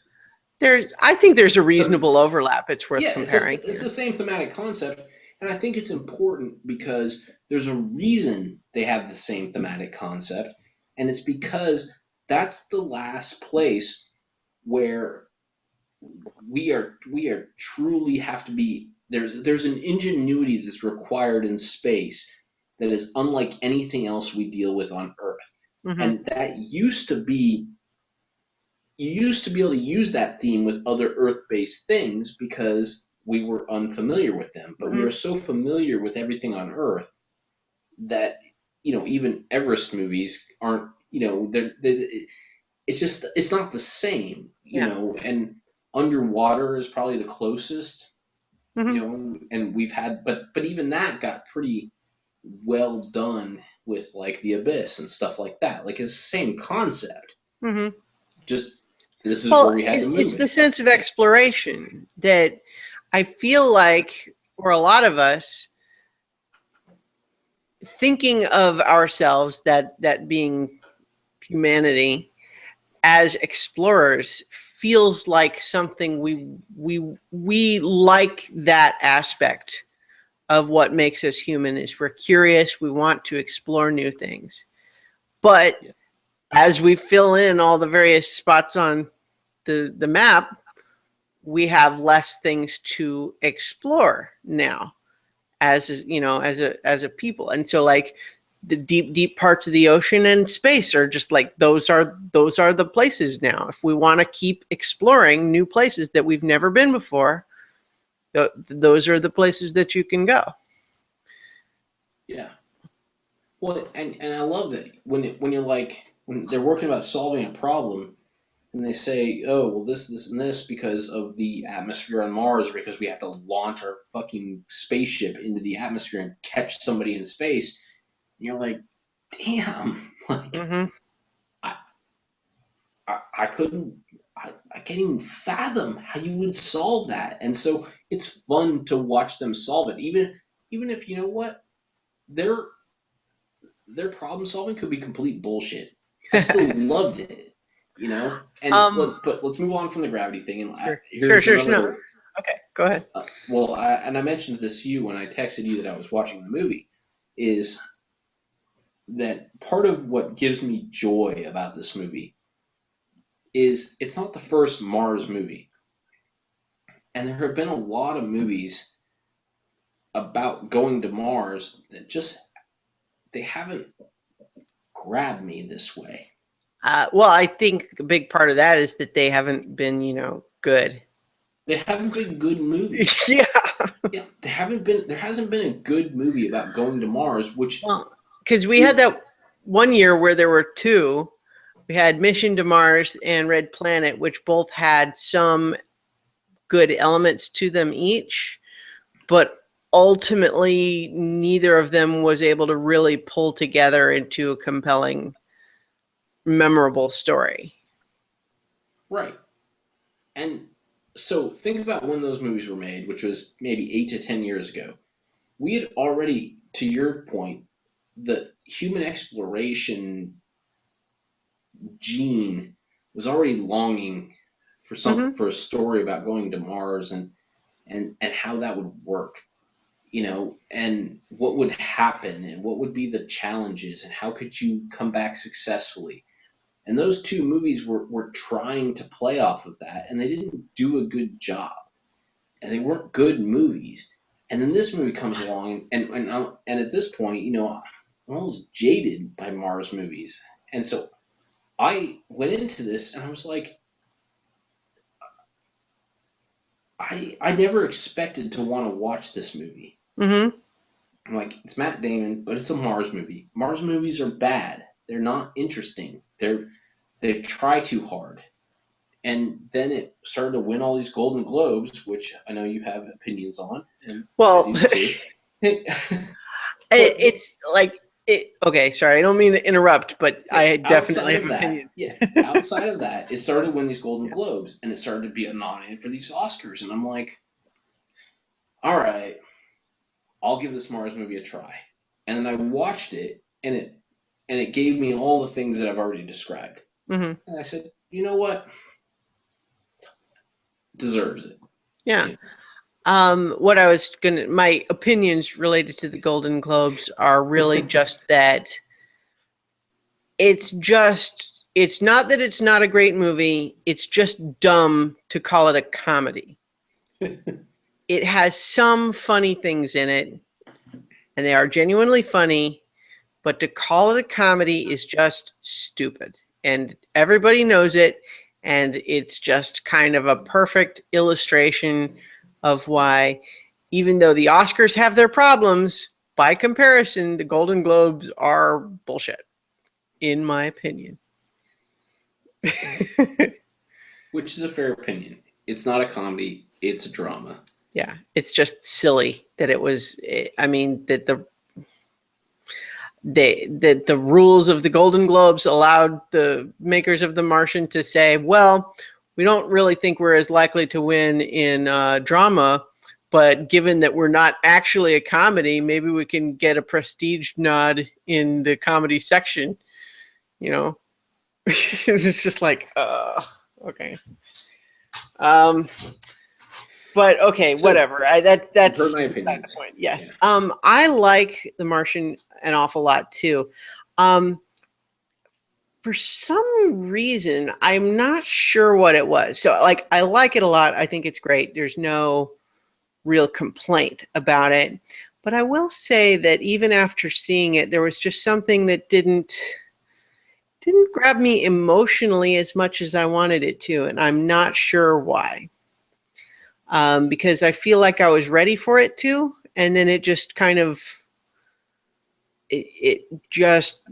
I think there's a The, reasonable overlap. It's worth yeah, comparing it's the here. same thematic concept, and I think it's important because there's a reason they have the same thematic concept, and it's because that's the last place where we are truly have to be there's an ingenuity that's required in space that is unlike anything else we deal with on Earth. Hmm. And that used to be you used to be able to use that theme with other Earth-based things because we were unfamiliar with them. But we Hmm. are so familiar with everything on Earth that even Everest movies aren't they're it's not the same, Yeah. and underwater is probably the closest, Hmm. and we've had, but even that got pretty well done with like the abyss and stuff like that. Like it's the same concept, Hmm. just this is where Well, we had to it's move the it. sense of Yeah. exploration that I feel like for a lot of us, thinking of ourselves, that being humanity, as explorers feels like something we like. That aspect of what makes us human is we're curious, we want to explore new things. But Yeah. as we fill in all the various spots on the map, we have less things to explore now, as a people. And so, like, the deep parts of the ocean and space are just like, those are the places now. If we want to keep exploring new places that we've never been before, those are the places that you can go. Yeah. Well, and I love that when you're like when they're working about solving a problem and they say, oh, well, this, and this because of the atmosphere on Mars, or because we have to launch our fucking spaceship into the atmosphere and catch somebody in space. And you're like, damn, like Mm-hmm. I I couldn't I can't even fathom how you would solve that. And so it's fun to watch them solve it, even if you know what their their problem solving could be complete bullshit. I still loved it. um, But let's move on from the gravity thing. And sure, sure, here's sure. No, another. okay, go ahead. Well, I mentioned this to you when I texted you that I was watching the movie. Is that part of what gives me joy about this movie? Is it's not the first Mars movie, and there have been a lot of movies about going to Mars that just they haven't grabbed me this way. Well, I think a big part of that is that they haven't been, good. They haven't been good movies. Yeah. Yeah, there hasn't been a good movie about going to Mars, which Well, because we had is that one year where there were two. We had Mission to Mars and Red Planet, which both had some good elements to them each, but ultimately neither of them was able to really pull together into a compelling, memorable story. right. And so think about when those movies were made, which was maybe 8 to 10 years ago. We had already, to your point, the human exploration gene was already longing Mm-hmm. for a story about going to Mars and how that would work, and what would happen and what would be the challenges and how could you come back successfully. And those two movies were trying to play off of that, and they didn't do a good job, and they weren't good movies. And then this movie comes along, and at this point, I'm almost jaded by Mars movies, and so I went into this and I was like, I never expected to want to watch this movie. Mm-hmm. I'm like, it's Matt Damon, but it's a Mars movie. Mars movies are bad. They're not interesting. They try too hard. And then it started to win all these Golden Globes, which I know you have opinions on, and I Well, do too. But it's like it. Okay, sorry, I don't mean to interrupt, but I definitely have opinions. outside of that, it started to win these Golden Globes, and it started to be nominated for these Oscars, and I'm like, all right, I'll give this Mars movie a try. And then I watched it, and it gave me all the things that I've already described. Mm-hmm. And I said, you know what, deserves it. Yeah. Yeah. What I was gonna, my opinions related to the Golden Globes are really just that it's not that it's not a great movie, it's just dumb to call it a comedy. It has some funny things in it, and they are genuinely funny, but to call it a comedy is just stupid. And everybody knows it, and it's just kind of a perfect illustration of why, even though the Oscars have their problems, by comparison, the Golden Globes are bullshit, in my opinion. Which is a fair opinion. It's not a comedy, it's a drama. Yeah, it's just silly that it was. I mean, that the rules of the Golden Globes allowed the makers of The Martian to say, well, we don't really think we're as likely to win in drama, but given that we're not actually a comedy, maybe we can get a prestige nod in the comedy section. It's just like, okay. But okay, So whatever. you've heard That's my beside the opinions. point. Yeah. Yes. I like The Martian an awful lot too. Um, for some reason, I'm not sure what it was. So, like, I like it a lot. I think it's great. There's no real complaint about it. But I will say that even after seeing it, there was just something that didn't grab me emotionally as much as I wanted it to, and I'm not sure why. Because I feel like I was ready for it to, and then it just kind of it just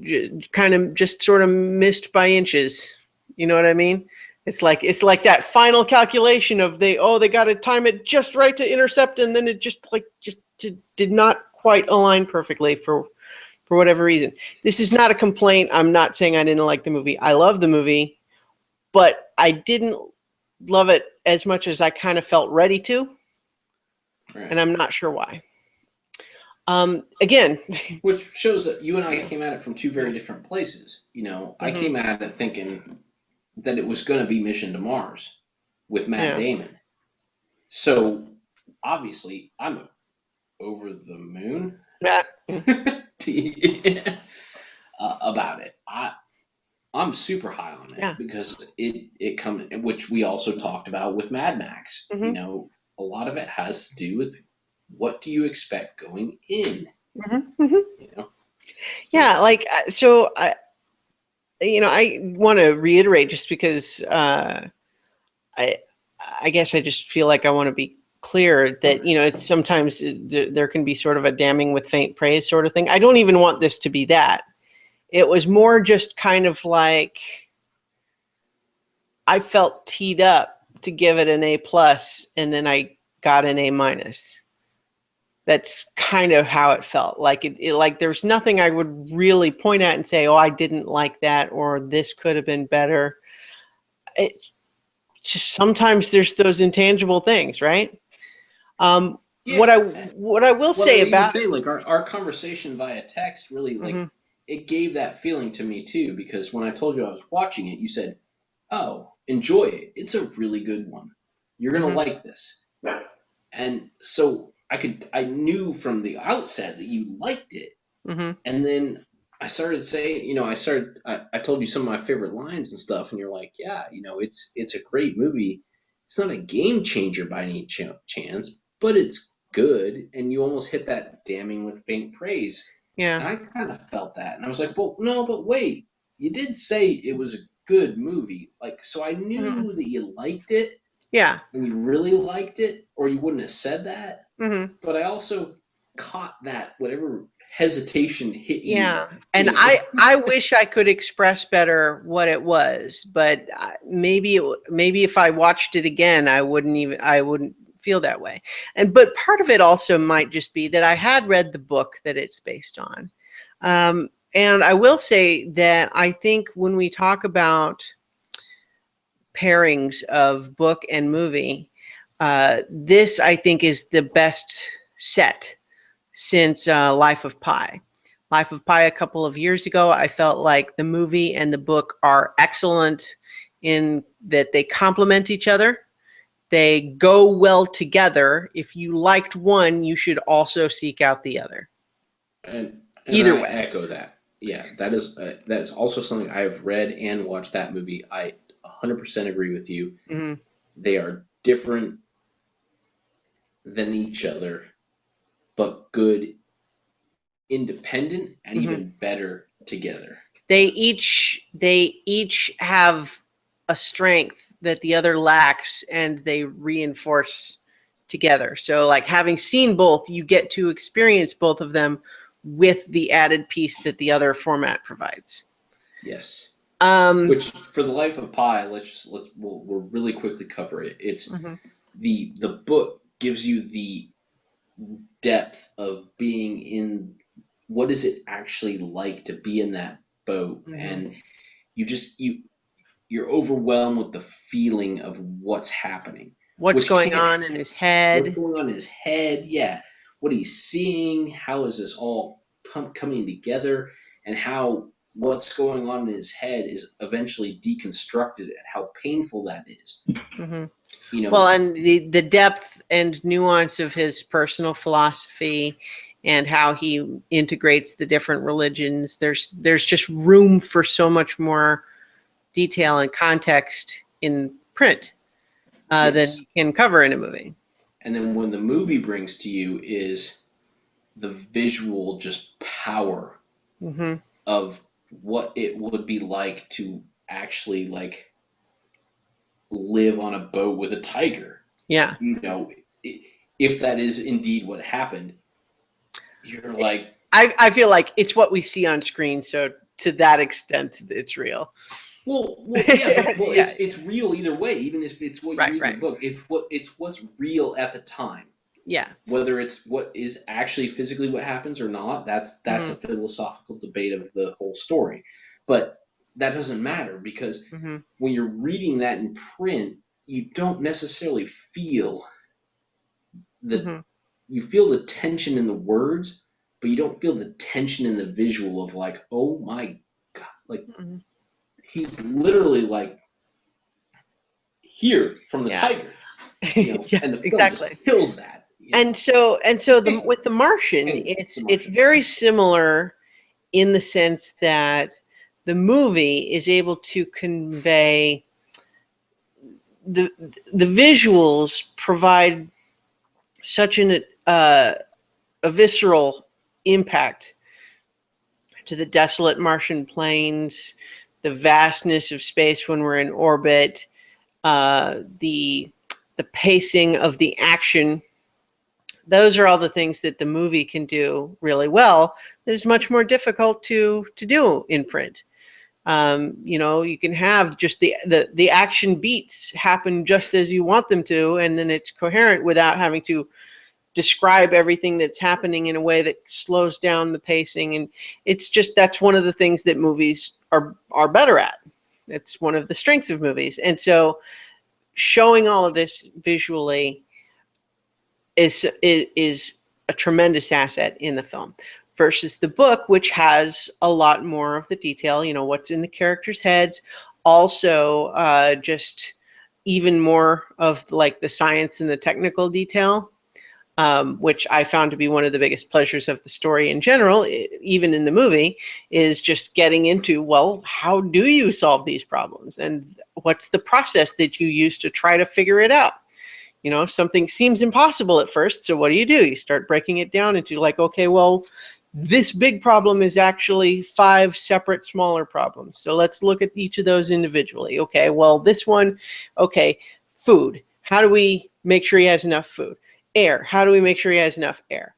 kind of just sort of missed by inches. You know what I mean? It's like that final calculation of they got to time it just right to intercept, and then it just did not quite align perfectly for whatever reason. This is not a complaint. I'm not saying I didn't like the movie. I love the movie, but I didn't love it as much as I kind of felt ready to, Right. and I'm not sure why. Again, Which shows that you and I came at it from two very different places. I mm-hmm. came at it thinking that it was going to be Mission to Mars with Matt Yeah. Damon. So obviously, I'm over the moon Yeah. about it. I'm super high on it Yeah. because it comes, which we also talked about with Mad Max. Mm-hmm. A lot of it has to do with what do you expect going in? Mm-hmm. Mm-hmm. You know? So, Yeah, like so I want to reiterate just because I I guess I just feel like I want to be clear that it's sometimes there can be sort of a damning with faint praise sort of thing. I don't even want this to be that. It was more just kind of like I felt teed up to give it an A plus, and then I got an A minus. That's kind of how it felt. Like like there's nothing I would really point at and say, "Oh, I didn't like that," or "This could have been better." It just sometimes there's those intangible things, right? What yeah. I will Well, I say would even about say like our conversation via text really like Mhm, it gave that feeling to me too, because when I told you I was watching it, you said, "Oh, enjoy it. It's a really good one. You're gonna mhm, like this." And so I knew from the outset that you liked it. mhm, And then I started saying, I told you some of my favorite lines and stuff, and you're like, yeah, it's a great movie. It's not a game changer by any chance, but it's good. And you almost hit that damning with faint praise. yeah, And I kind of felt that. And I was like, well, no, but wait, you did say it was a good movie. Like, so I mhm, knew that you liked it yeah, and you really liked it, or you wouldn't have said that. mhm, But I also caught that whatever hesitation hit you, yeah. And the I wish I could express better what it was, but maybe if I watched it again, I wouldn't feel that way. But part of it also might just be that I had read the book that it's based on. And I will say that I think when we talk about pairings of book and movie, this I think is the best set since Life of Pi. Life of Pi a couple of years ago, I felt like the movie and the book are excellent in that they complement each other. They go well together. If you liked one, you should also seek out the other. and Either I way. echo that. Yeah, that is also something I have read and watched that movie. I 100% agree with you. Mhm. They are different than each other, but good independent and Mhm. even better together. They each have a strength that the other lacks, and they reinforce together. So like having seen both, you get to experience both of them with the added piece that the other format provides. Yes. Um, Which for the life of Pi, we'll really quickly cover it. It's mhm, the book gives you the depth of being in what is it actually like to be in that boat, mhm. and you're overwhelmed with the feeling of what's happening, What's which going can't on in his what's head? going on in his head, yeah, what he's seeing, how is this all coming together, and how what's going on in his head is eventually deconstructed, and how painful that is. Mhm. You Well, know, and the depth and nuance of his personal philosophy and how he integrates the different religions. There's just room for so much more detail and context in print than yes. you can cover in a movie. And then when the movie brings to you is the visual just power Hmm. of what it would be like to actually like live on a boat with a tiger. Yeah, You know, if that is indeed what happened, you're like, I feel like it's what we see on screen. So to that extent, it's real. yeah, but Yeah, it's real either way. Even if it's what you right, read in the right. book, it's what's real at the time. Yeah. Whether it's what is actually physically what happens or not, that's a Hmm. philosophical debate of the whole story. But that doesn't matter because Hmm. when you're reading that in print, you don't necessarily feel the Hmm. you feel the tension in the words, but you don't feel the tension in the visual of like, oh my god, like Hmm. he's literally like here from the Yeah. tiger, Yeah, and the film just exactly. kills that, And so the with the Martian, Anyway, the it's Martian. very similar in the sense that the movie is able to convey the the visuals provide such uh, a visceral impact to the desolate Martian plains, the vastness of space when we're in orbit, the pacing of the action. Those are all the things that the movie can do really well. That is much more difficult to do in print. You can have just the action beats happen just as you want them to, and then it's coherent without having to describe everything that's happening in a way that slows down the pacing. And it's just, that's one of the things that movies are better at. It's one of the strengths of movies. And so showing all of this visually is a tremendous asset in the film versus the book, which has a lot more of the detail, what's in the characters' heads. Also, just even more of like the science and the technical detail, which I found to be one of the biggest pleasures of the story in general, even in the movie, is just getting into, well, how do you solve these problems? And what's the process that you use to try to figure it out? Something seems impossible at first, so what do? You start breaking it down into like, okay, well, this big problem is actually 5 separate smaller problems. So let's look at each of those individually. Okay, well, this one, okay, food. How do we make sure he has enough food? Air. How do we make sure he has enough air?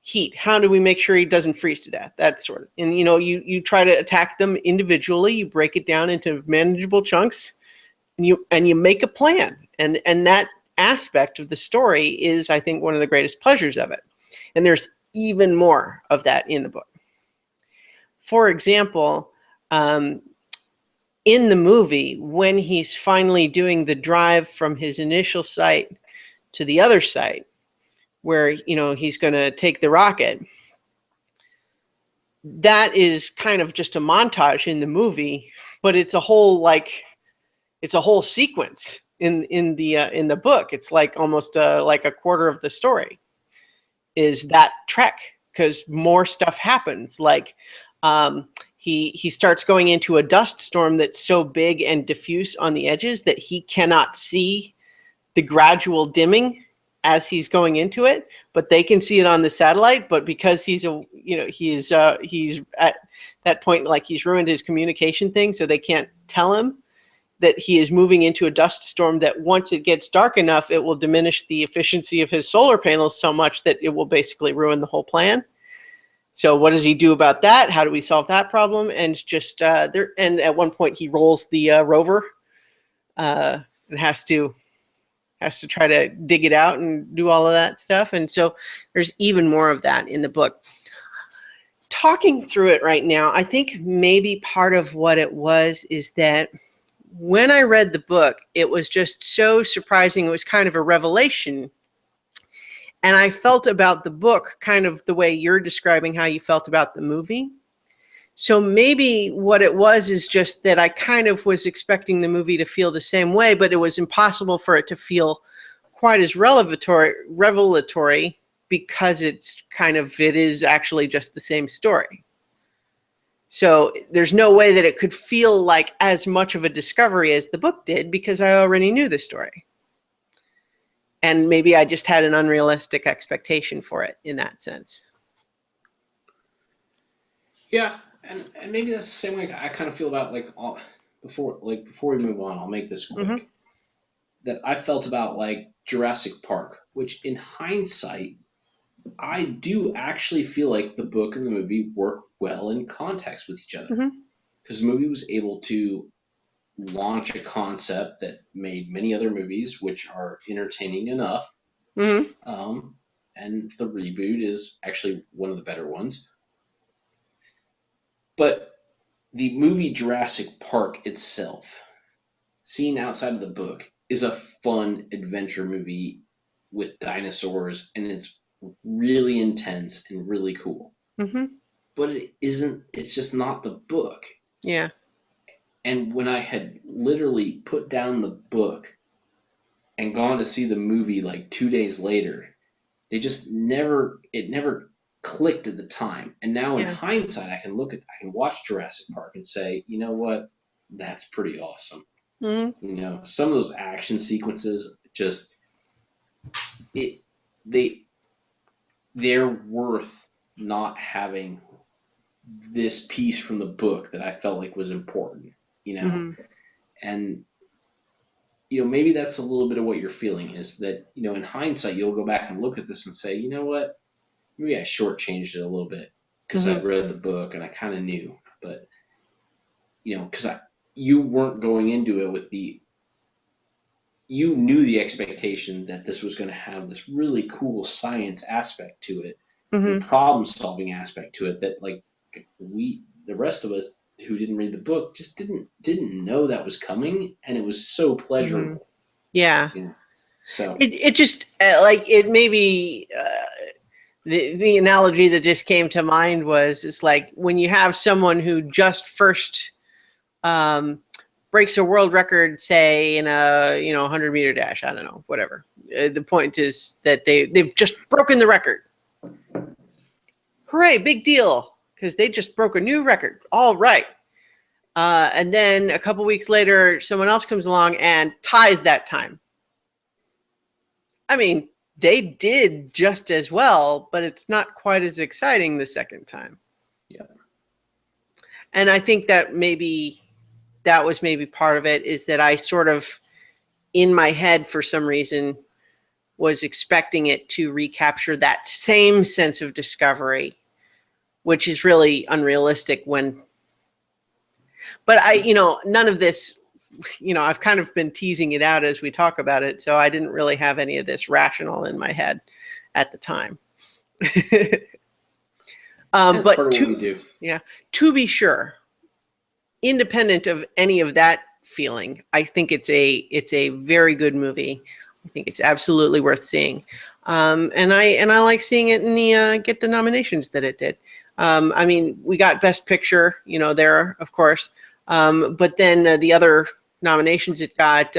Heat. How do we make sure he doesn't freeze to death? That sort of. And you try to attack them individually. You break it down into manageable chunks, and you make a plan. And that aspect of the story is, I think, one of the greatest pleasures of it. And there's even more of that in the book. For example, in the movie, when he's finally doing the drive from his initial site to the other site, where he's going to take the rocket, that is kind of just a montage in the movie, but it's a whole sequence in the book. It's like almost like a quarter of the story is that trek, because more stuff happens. Like he starts going into a dust storm that's so big and diffuse on the edges that he cannot see the gradual dimming as he's going into it, but they can see it on the satellite. But because he's at that point, like, he's ruined his communication thing, so they can't tell him that he is moving into a dust storm, that once it gets dark enough, it will diminish the efficiency of his solar panels so much that it will basically ruin the whole plan. So what does he do about that? How do we solve that problem? And just there. And at one point, he rolls the rover and has to try to dig it out and do all of that stuff. And so there's even more of that in the book. Talking through it right now, I think maybe part of what it was is that when I read the book, it was just so surprising. It was kind of a revelation. And I felt about the book kind of the way you're describing how you felt about the movie. So maybe what it was is just that I kind of was expecting the movie to feel the same way, but it was impossible for it to feel quite as revelatory because it is actually just the same story. So there's no way that it could feel like as much of a discovery as the book did, because I already knew the story. And maybe I just had an unrealistic expectation for it in that sense. Yeah, and maybe that's the same way I kind of feel about before we move on, I'll make this quick. Mm-hmm. That I felt about like Jurassic Park, which in hindsight, I do actually feel like the book and the movie work well in context with each other. Because the movie was able to launch a concept that made many other movies, which are entertaining enough. Mm-hmm. And the reboot is actually one of the better ones. But the movie Jurassic Park itself, seen outside of the book, is a fun adventure movie with dinosaurs, and it's really intense and really cool. Mm-hmm. But it's just not the book. Yeah. And when I had literally put down the book and gone to see the movie like 2 days later, it never clicked at the time. And now in hindsight, I can watch Jurassic Park and say, you know what? That's pretty awesome. Mm-hmm. Some of those action sequences, they're worth not having this piece from the book that I felt like was important, Mm-hmm. and maybe that's a little bit of what you're feeling is that, in hindsight, you'll go back and look at this and say, you know what, maybe I shortchanged it a little bit because Mm-hmm. I'd read the book and I kind of knew, but because you weren't going into it with you knew the expectation that this was going to have this really cool science aspect to it and Mm-hmm. problem solving aspect to it that like the rest of us who didn't read the book just didn't know that was coming, and it was so Mm-hmm. pleasurable. Yeah. So It just like it maybe the analogy that just came to mind was it's like when you have someone who just first um, breaks a world record, say in a 100-meter dash. I don't know, whatever. The point is that they've just broken the record. Hooray! Big deal because they just broke a new record. All right. And then a couple weeks later, someone else comes along and ties that time. I mean, they did just as well, but it's not quite as exciting the second time. yeah, And I think that that was maybe part of it, is that I sort of, in my head, for some reason, was expecting it to recapture that same sense of discovery, which is really unrealistic but none of this, I've kind of been teasing it out as we talk about it. So I didn't really have any of this rational in my head at the time. that's But part of what we do. yeah, to be sure, independent of any of that feeling, I think it's a very good movie. I think it's absolutely worth seeing, and I like seeing it in the get the nominations that it did. I mean, we got Best Picture, there of course, but then the other nominations it got,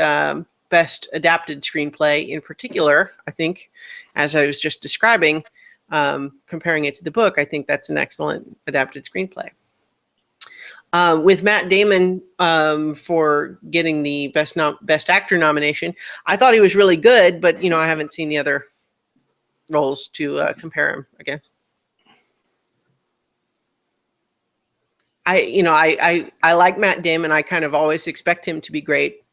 Best Adapted Screenplay in particular. I think, as I was just describing, comparing it to the book, I think that's an excellent adapted screenplay. With Matt Damon for getting the best actor nomination, I thought he was really good, but I haven't seen the other roles to compare him against. I like Matt Damon. I kind of always expect him to be great.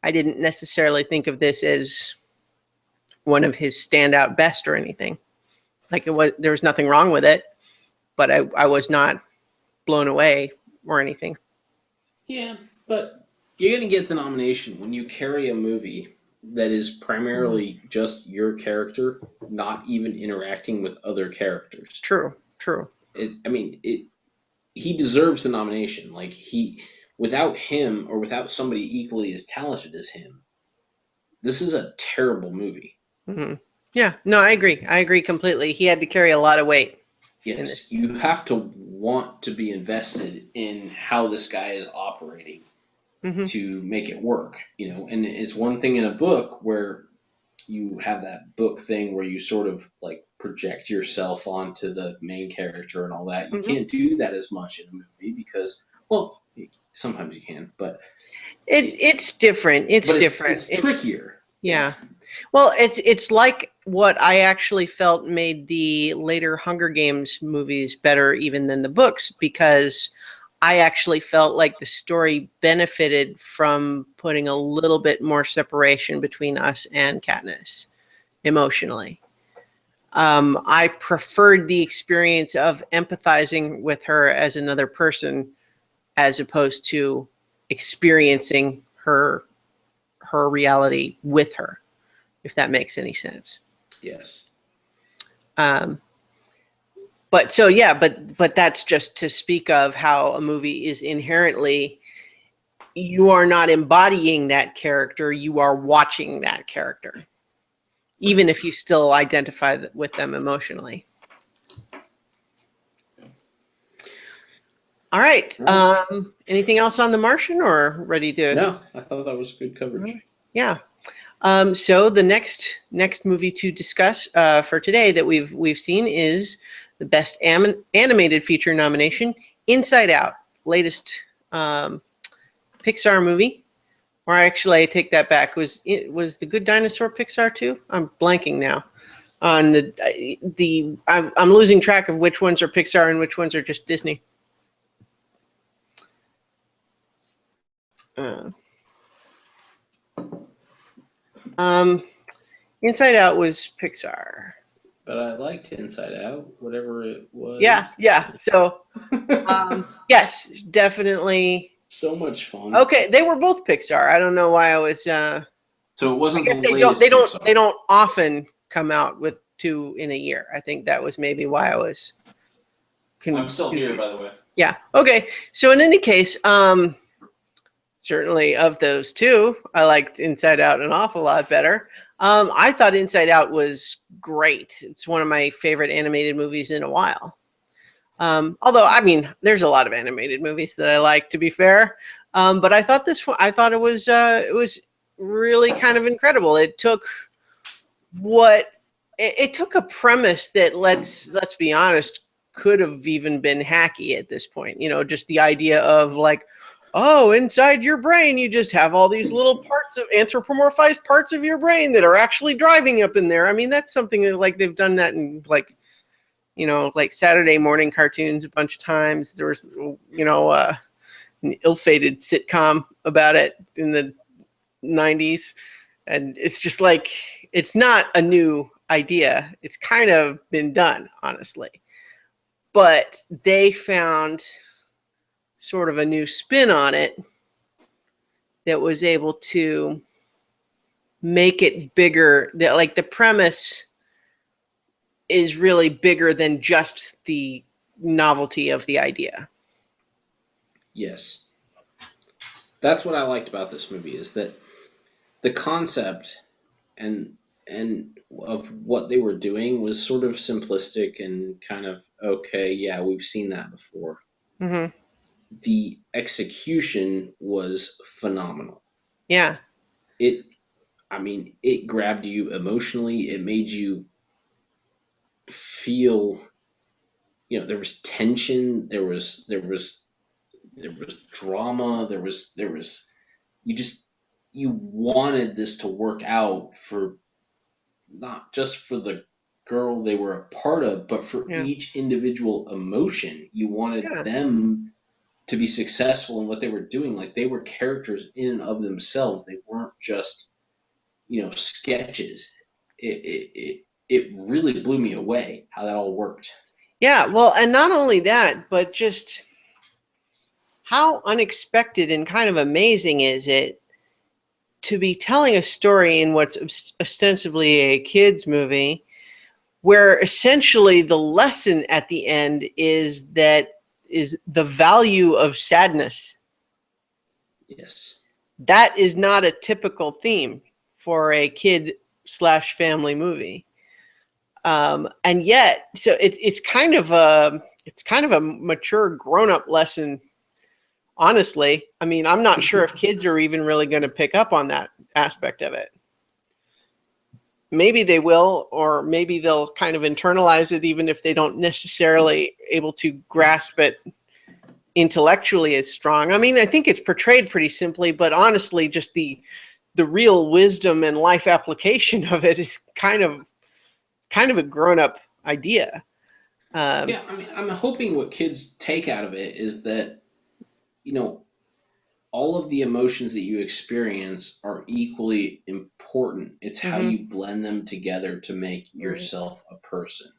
I didn't necessarily think of this as one of his standout best or anything. Like there was nothing wrong with it, but I was not blown away or anything. Yeah, but you're going to get the nomination when you carry a movie that is primarily just your character, not even interacting with other characters. True. He deserves the nomination. Like without him or without somebody equally as talented as him, this is a terrible movie. Mm-hmm. Yeah, no, I agree. I agree completely. He had to carry a lot of weight. Yes, you have to want to be invested in how this guy is operating to make it work, and it's one thing in a book where you have that book thing where you sort of like project yourself onto the main character and all that. You can't do that as much in a movie because, well, sometimes you can, but it's different. It's different. It's trickier. Yeah. Well, it's like what I actually felt made the later Hunger Games movies better even than the books, because I actually felt like the story benefited from putting a little bit more separation between us and Katniss emotionally. I preferred the experience of empathizing with her as another person as opposed to experiencing her reality with her, if that makes any sense. Yes. But so yeah, but that's just to speak of how a movie is inherently, you are not embodying that character, you are watching that character, even if you still identify with them emotionally. All right. Anything else on The Martian, or ready to? No, I thought that was good coverage. Yeah. So the next movie to discuss for today that we've seen is the Best Animated Feature nomination, Inside Out, latest Pixar movie. Or actually, I take that back. Was The Good Dinosaur Pixar too? I'm blanking now. on the I'm losing track of which ones are Pixar and which ones are just Disney. Uh, Inside Out was Pixar. But I liked Inside Out, whatever it was. Yeah. So, yes, definitely. So much fun. Okay, they were both Pixar. I don't know why I was. So it wasn't. I guess they don't often come out with two in a year. I think that was maybe why I was. I'm still here, by the way. Yeah. Okay. So in any case, certainly of those two, I liked Inside Out an awful lot better. I thought Inside Out was great. It's one of my favorite animated movies in a while. Although, I mean, there's a lot of animated movies that I like, to be fair. But I thought this one, it was really kind of incredible. It took it took a premise that let's be honest, could have even been hacky at this point. You know, just the idea of like, oh, inside your brain, you just have all these little parts of anthropomorphized parts of your brain that are actually driving up in there. I mean, that's something that like they've done that in like, you know, like Saturday morning cartoons a bunch of times. There was, you know, an ill-fated sitcom about it in the 90s. And it's just like, it's not a new idea. It's kind of been done, honestly. But they found sort of a new spin on it that was able to make it bigger. Like the premise is really bigger than just the novelty of the idea. Yes. That's what I liked about this movie, is that the concept and of what they were doing was sort of simplistic and kind of, okay, yeah, we've seen that before. Mm-hmm. The execution was phenomenal. Yeah. It grabbed you emotionally. It made you feel, you know, there was tension, there was drama, you wanted this to work out for not just for the girl they were a part of, but for each individual emotion. You wanted them to be successful in what they were doing. Like, they were characters in and of themselves. They weren't just, you know, sketches. It really blew me away how that all worked. Yeah, well, and not only that, but just how unexpected and kind of amazing is it to be telling a story in what's ostensibly a kid's movie, where essentially the lesson at the end is the value of sadness. Yes. That is not a typical theme for a kid/family movie. And yet, so it's kind of a mature grown-up lesson. Honestly, I mean, I'm not sure if kids are even really going to pick up on that aspect of it. Maybe they will, or maybe they'll kind of internalize it, even if they don't necessarily able to grasp it intellectually as strong. I mean, I think it's portrayed pretty simply, but honestly, just the real wisdom and life application of it is kind of a grown-up idea. Yeah, I mean, I'm hoping what kids take out of it is that, you know, all of the emotions that you experience are equally important. It's how you blend them together to make yourself a person.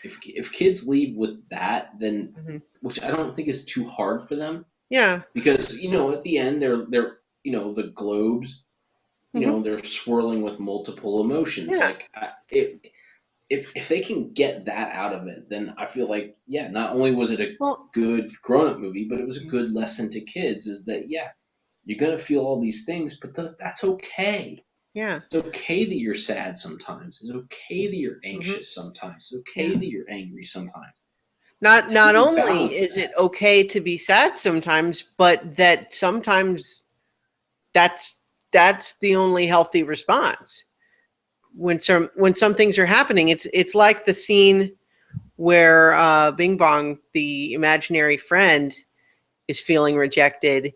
If kids leave with that, then which I don't think is too hard for them. Yeah. Because, you know, at the end they're you know, the globes, you know, they're swirling with multiple emotions. Yeah. Like, if they can get that out of it, then I feel like, yeah, not only was it a good grown-up movie, but it was a good lesson to kids, is that, yeah, you're going to feel all these things, but that's okay. Yeah. It's okay that you're sad sometimes. It's okay that you're anxious sometimes. It's okay that you're angry sometimes. Not only is it okay to be sad sometimes, but that sometimes that's the only healthy response. When some things are happening, it's like the scene where Bing Bong, the imaginary friend, is feeling rejected,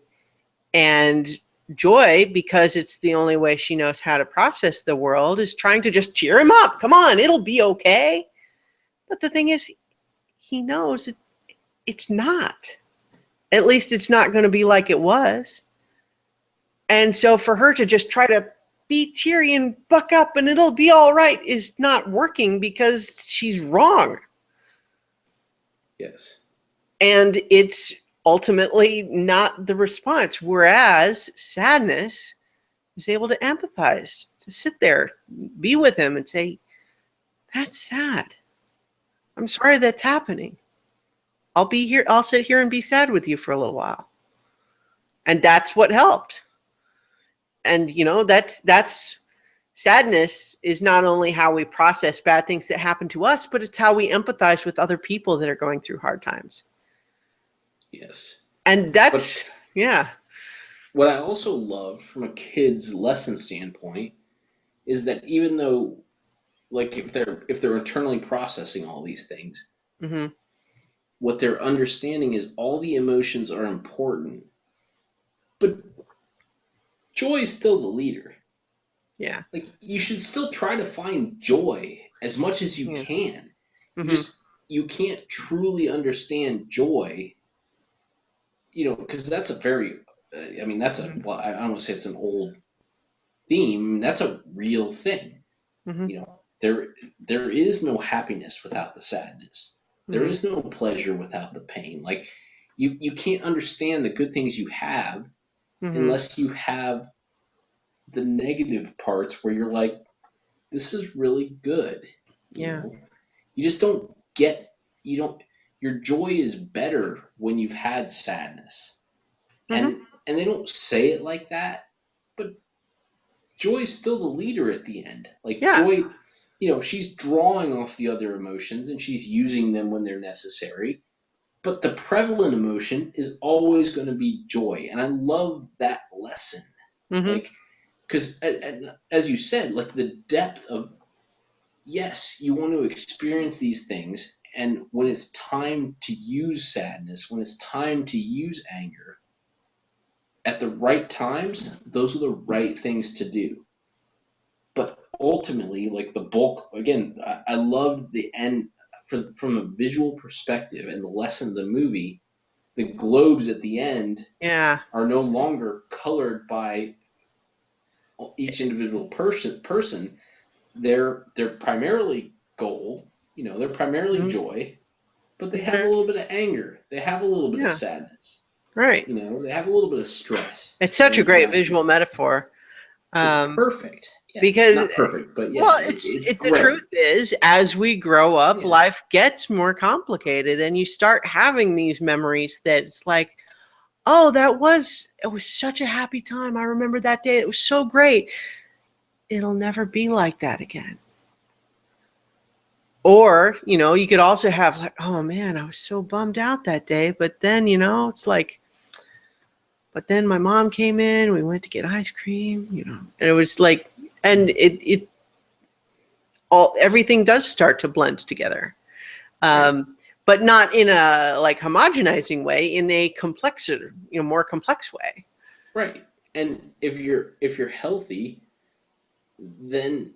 and Joy, because it's the only way she knows how to process the world, is trying to just cheer him up. Come on, it'll be okay. But the thing is, he knows it's not. At least it's not going to be like it was. And so for her to just try to be cheery and buck up and it'll be all right is not working because she's wrong. Yes. And it's ultimately not the response. Whereas sadness is able to empathize, to sit there, be with him and say, that's sad. I'm sorry that's happening. I'll be here. I'll sit here and be sad with you for a little while. And that's what helped. And, you know, that's sadness is not only how we process bad things that happen to us, but it's how we empathize with other people that are going through hard times. Yes. And that's, yeah. What I also loved from a kid's lesson standpoint is that even though, like, if they're internally processing all these things, Mm-hmm. what they're understanding is all the emotions are important, but joy is still the leader. Yeah. Like, you should still try to find joy as much as you Yeah. can. Mm-hmm. You can't truly understand joy, you know, because that's a very, I mean, that's a, well, I don't want to say it's an old theme. That's a real thing. Mm-hmm. You know, there is no happiness without the sadness. There Mm-hmm. is no pleasure without the pain. Like, you can't understand the good things you have Mm-hmm. unless you have the negative parts where you're like, this is really good. You Yeah. know, you just don't get, you don't, your joy is better when you've had sadness. Mm-hmm. And they don't say it like that, but joy is still the leader at the end. Like, Yeah. joy, you know, she's drawing off the other emotions and she's using them when they're necessary. But the prevalent emotion is always going to be joy. And I love that lesson. Mm-hmm. Like, because as you said, like, the depth of, yes, you want to experience these things. And when it's time to use sadness, when it's time to use anger, at the right times, those are the right things to do. But ultimately, like, the bulk, again, I love the end from a visual perspective and the lesson of the movie. The globes at the end Yeah. are no longer colored by each individual person. They're primarily gold, you know, they're primarily Mm-hmm. joy, but they have a little bit of anger, they have a little bit of Yeah. sadness, Right. you know, they have a little bit of stress. It's such a And great visual metaphor. it's perfect. Yeah, Because, not perfect, but yeah, well, it's the great. truth is, as we grow up, Yeah. life gets more complicated, and you start having these memories that it's like, oh, it was such a happy time. I remember that day. It was so great. It'll never be like that again. Or, you know, you could also have like, oh man, I was so bummed out that day. But then, you know, it's like, but then my mom came in, we went to get ice cream, you know, and it was like, and everything does start to blend together. Right. But not in a like homogenizing way, in a more complex way. Right. And if you're healthy, then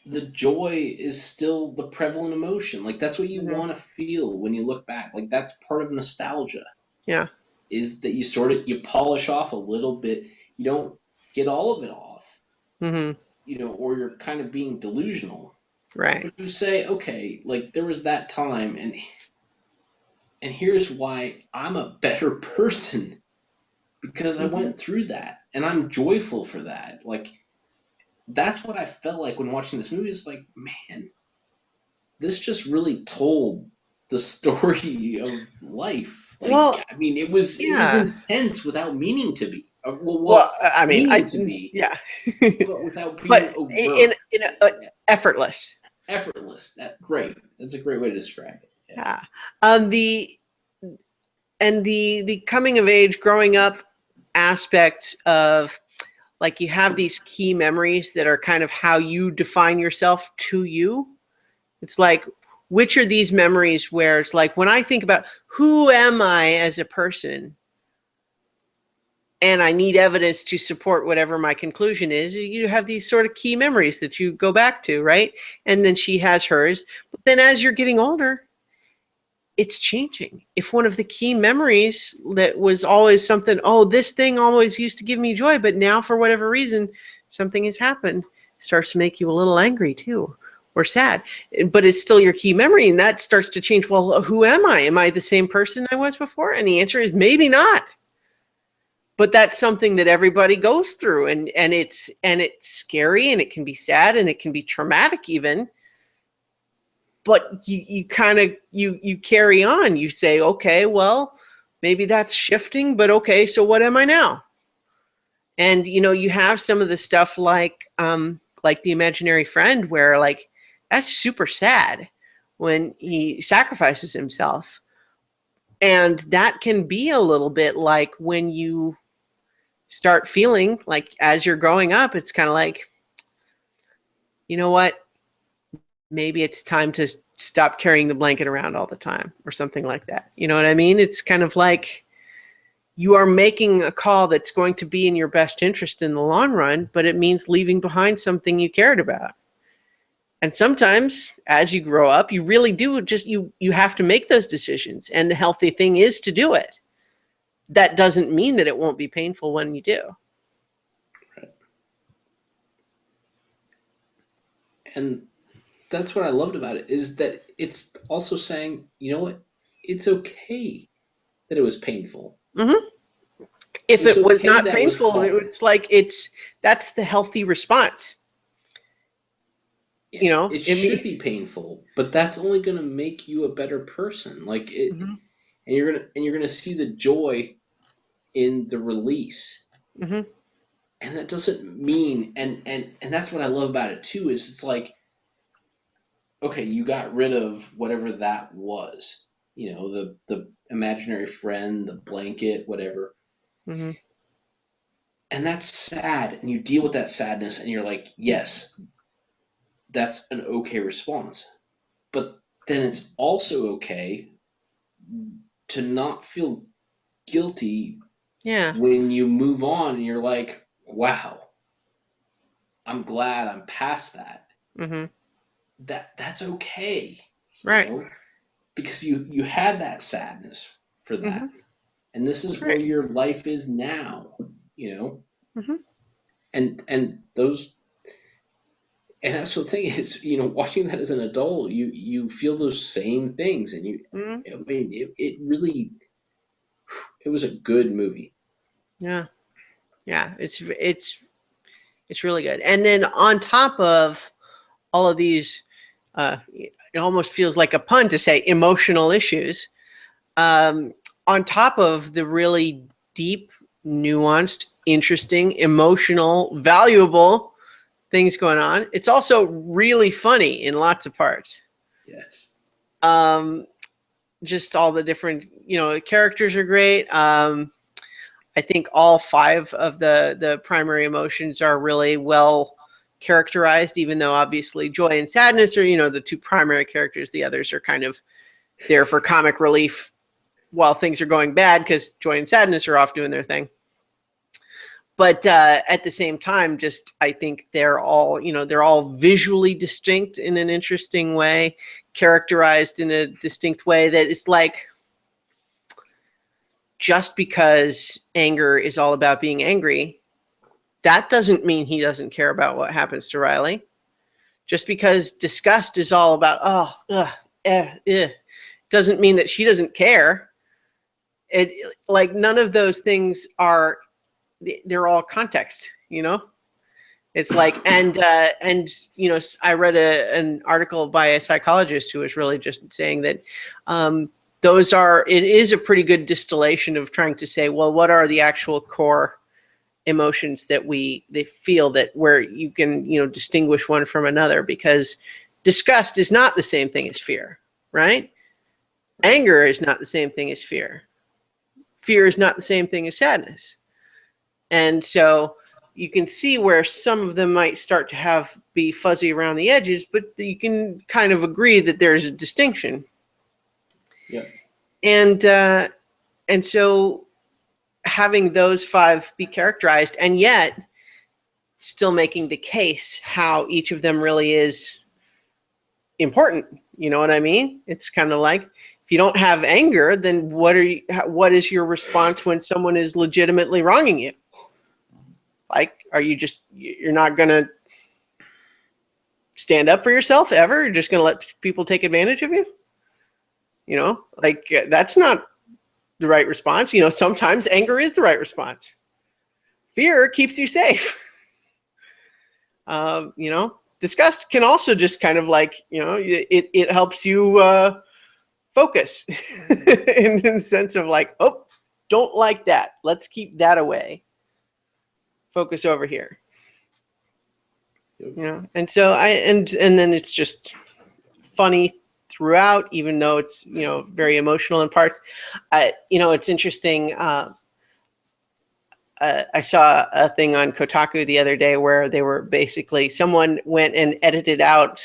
the joy is still the prevalent emotion. Like, that's what you Mm-hmm. want to feel when you look back. Like, that's part of nostalgia, Yeah. is that you sort of you polish off a little bit. You don't get all of it off, Mm-hmm. you know, or you're kind of being delusional. Right. But you say, okay, like, there was that time, and here's why I'm a better person because I Mm-hmm. went through that, and I'm joyful for that. Like, that's what I felt like when watching this movie. It's like, man, this just really told the story of life. Like, Well, I mean, it was yeah. intense without meaning to be. Well, I mean, Meaning to be, yeah, but without being but overt, effortless. effortless. That great. That's a great way to describe it. Yeah. Yeah. The the coming of age, growing up aspect of, like, you have these key memories that are kind of how you define yourself to you. It's like, which are these memories where it's like, when I think about who am I as a person, and I need evidence to support whatever my conclusion is, you have these sort of key memories that you go back to, right? And then she has hers. But then as you're getting older, it's changing. If one of the key memories that was always something, oh, this thing always used to give me joy, but now for whatever reason, something has happened, it starts to make you a little angry too, or sad. But it's still your key memory, and that starts to change. Well, who am I? Am I the same person I was before? And the answer is maybe not. But that's something that everybody goes through, and it's scary, and it can be sad, and it can be traumatic even. But you kind of you carry on. You say, okay, well, maybe that's shifting, but okay, so what am I now? And you have some of the stuff like the imaginary friend, where like that's super sad when he sacrifices himself. And that can be a little bit like when you start feeling like as you're growing up, it's kind of like, you know what? Maybe it's time to stop carrying the blanket around all the time or something like that. You know what I mean? It's kind of like you are making a call that's going to be in your best interest in the long run, but it means leaving behind something you cared about. And sometimes as you grow up, you really do just, you have to make those decisions. And the healthy thing is to do it. That doesn't mean that it won't be painful when you do. And that's what I loved about it, is that it's also saying, you know what, it's okay that it was painful. Mm-hmm. If It's it was okay not that it was painful, hard. it's like that's the healthy response. It should be painful, but that's only going to make you a better person. Like it, Mm-hmm. and you're gonna see the joy in the release. Mm-hmm. And that doesn't mean, and that's what I love about it too, is it's like, okay, you got rid of whatever that was, the imaginary friend, the blanket, whatever. Mm-hmm. And that's sad, and you deal with that sadness, and you're like, yes, that's an okay response. But then it's also okay to not feel guilty Yeah. when you move on and you're like, wow, I'm glad I'm past that. Mm-hmm. That's okay, you Right. know, because you had that sadness for Mm-hmm. that, and this is where Right. your life is now, you know, Mm-hmm. and those, and that's the thing is, watching that as an adult, you feel those same things, and Mm-hmm. I mean, it really, it was a good movie. Yeah. Yeah. It's really good. And then on top of all of these, it almost feels like a pun to say emotional issues. Um, on top of the really deep, nuanced, interesting, emotional, valuable things going on, it's also really funny in lots of parts. Yes. Um, just all the different, characters are great. I think all five of the primary emotions are really well characterized, even though obviously joy and sadness are, the two primary characters. The others are kind of there for comic relief while things are going bad, because joy and sadness are off doing their thing. But at the same time, just I think they're all visually distinct in an interesting way, characterized in a distinct way, that it's like, just because anger is all about being angry, that doesn't mean he doesn't care about what happens to Riley. Just because disgust is all about, doesn't mean that she doesn't care. It, like, none of those things are, they're all context, It's like, and I read an article by a psychologist who was really just saying that it is a pretty good distillation of trying to say, well, what are the actual core emotions that they feel, that where you can, distinguish one from another, because disgust is not the same thing as fear, right? Anger is not the same thing as fear. Fear is not the same thing as sadness. And so you can see where some of them might start to be fuzzy around the edges, but you can kind of agree that there's a distinction. Yeah. And so having those five be characterized, and yet still making the case how each of them really is important. You know what I mean? It's kind of like, if you don't have anger, then what is your response when someone is legitimately wronging you? Like, you're not going to stand up for yourself ever? You're just going to let people take advantage of you? You know, like, that's not the right response. You know, sometimes anger is the right response. Fear keeps you safe. You know, disgust can also just kind of like, you know, it helps you focus in the sense of like, oh, don't like that. Let's keep that away. Focus over here. You know, and so and then it's just funny throughout, even though it's, you know, very emotional in parts. You know, it's interesting. I saw a thing on Kotaku the other day where they were basically, someone went and edited out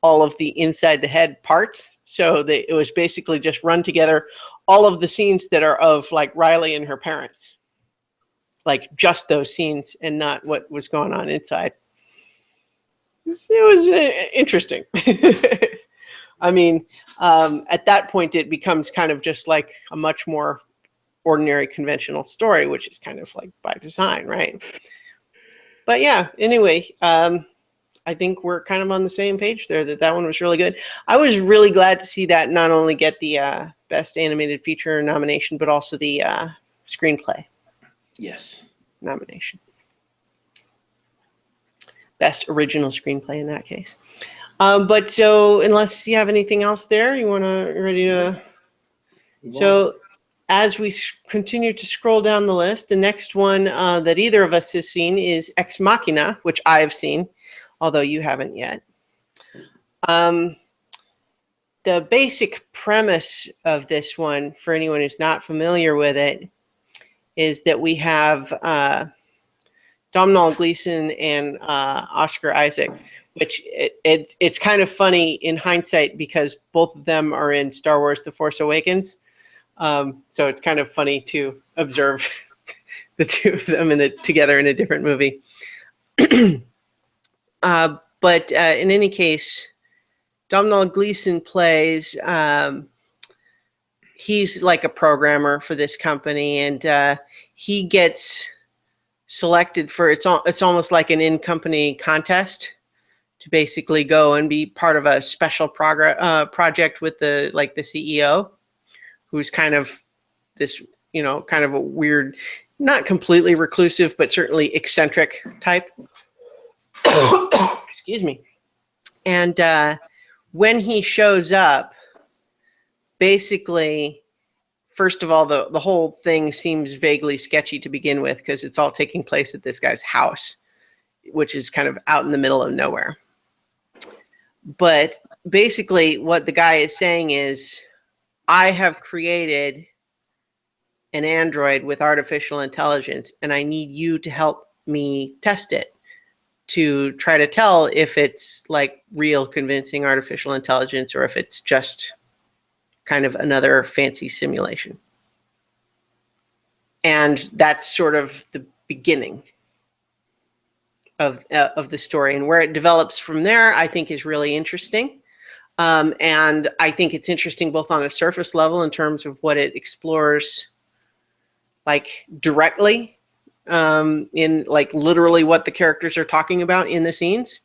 all of the inside the head parts. So it was basically just run together all of the scenes that are of like Riley and her parents, like just those scenes and not what was going on inside. It was interesting. I mean, at that point, it becomes kind of just like a much more ordinary, conventional story, which is kind of like by design, right? But yeah, anyway, I think we're kind of on the same page there, that one was really good. I was really glad to see that not only get the Best Animated Feature nomination, but also the Screenplay nomination. Best Original Screenplay in that case. But so, unless you have anything else there, you ready to? So, as we continue to scroll down the list, the next one that either of us has seen is Ex Machina, which I have seen, although you haven't yet. The basic premise of this one, for anyone who's not familiar with it, is that we have Domhnall Gleeson and Oscar Isaac, which it's kind of funny in hindsight because both of them are in Star Wars: The Force Awakens. So it's kind of funny to observe the two of them together in a different movie. But in any case, Domhnall Gleeson plays, he's like a programmer for this company, and he gets selected for, it's almost like an in-company contest to basically go and be part of a special project with the CEO, who's kind of this, you know, kind of a weird, not completely reclusive, but certainly eccentric type. Excuse me. And when he shows up, basically, first of all, the whole thing seems vaguely sketchy to begin with because it's all taking place at this guy's house, which is kind of out in the middle of nowhere. But basically what the guy is saying is, I have created an android with artificial intelligence, and I need you to help me test it to try to tell if it's like real convincing artificial intelligence or if it's just kind of another fancy simulation. And that's sort of the beginning of the story, and where it develops from there, I think, is really interesting. And I think it's interesting both on a surface level in terms of what it explores, like directly, in like literally what the characters are talking about in the scenes.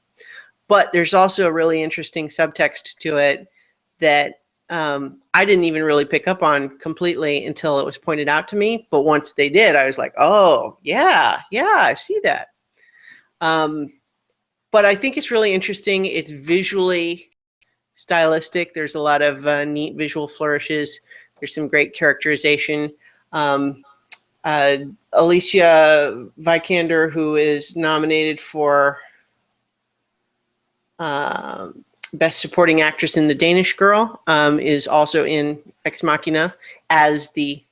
But there's also a really interesting subtext to it that I didn't even really pick up on completely until it was pointed out to me. But once they did, I was like, oh, yeah, I see that. But I think it's really interesting. It's visually stylistic. There's a lot of neat visual flourishes. There's some great characterization. Alicia Vikander, who is nominated for Best Supporting Actress in The Danish Girl, is also in Ex Machina as the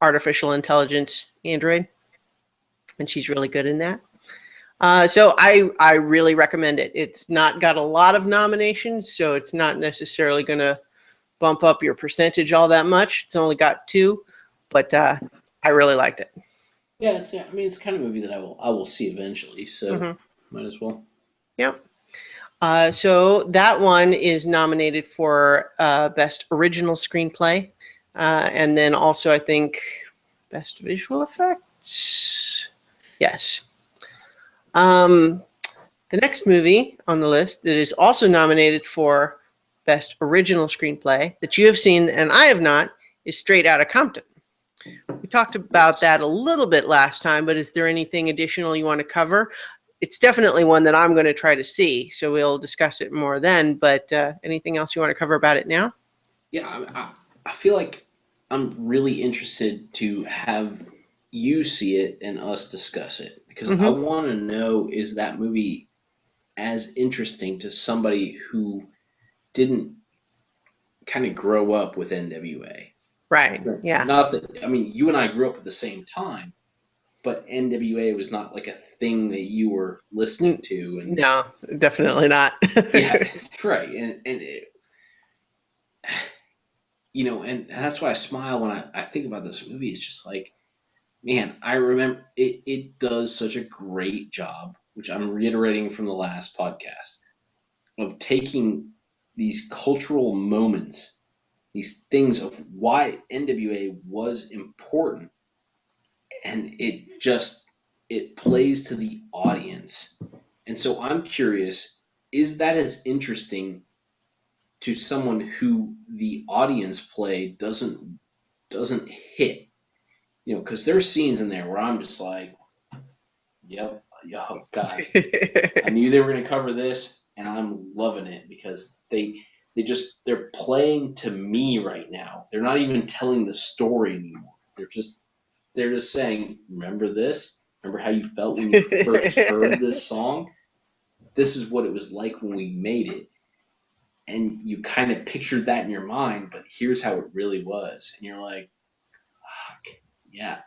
artificial intelligence android, and she's really good in that. So I really recommend it. It's not got a lot of nominations, so it's not necessarily going to bump up your percentage all that much. It's only got 2. but I really liked it. Yeah, I mean, it's the kind of movie that I will see eventually, so Hmm. might as well. Yeah. So that one is nominated for Best Original Screenplay. And then also, I think, Best Visual Effects. Yes. Um, the next movie on the list that is also nominated for Best Original Screenplay that you have seen and I have not is Straight Outta Compton. We talked about Yes. that a little bit last time, but is there anything additional you want to cover? It's definitely one that I'm going to try to see, so we'll discuss it more then. But anything else you want to cover about it now? Yeah, I feel like I'm really interested to have you see it and us discuss it because I Mm-hmm. want to know, is that movie as interesting to somebody who didn't kind of grow up with NWA? Right. Yeah. Not that, I mean, you and I grew up at the same time, but NWA was not like a thing that you were listening to, and No, definitely not. yeah, right, and it, and that's why I smile when I think about this movie. It's just like, man, I remember it does such a great job, which I'm reiterating from the last podcast, of taking these cultural moments, these things of why NWA was important, and it plays to the audience. And so I'm curious, is that as interesting to someone who the audience play doesn't hit? Because there's scenes in there where I'm just like, yep, oh God, I knew they were going to cover this, and I'm loving it because they're playing to me right now. They're not even telling the story anymore. They're just saying, remember this? Remember how you felt when you first heard this song? This is what it was like when we made it. And you kind of pictured that in your mind, but here's how it really was. And you're like, fuck, yeah.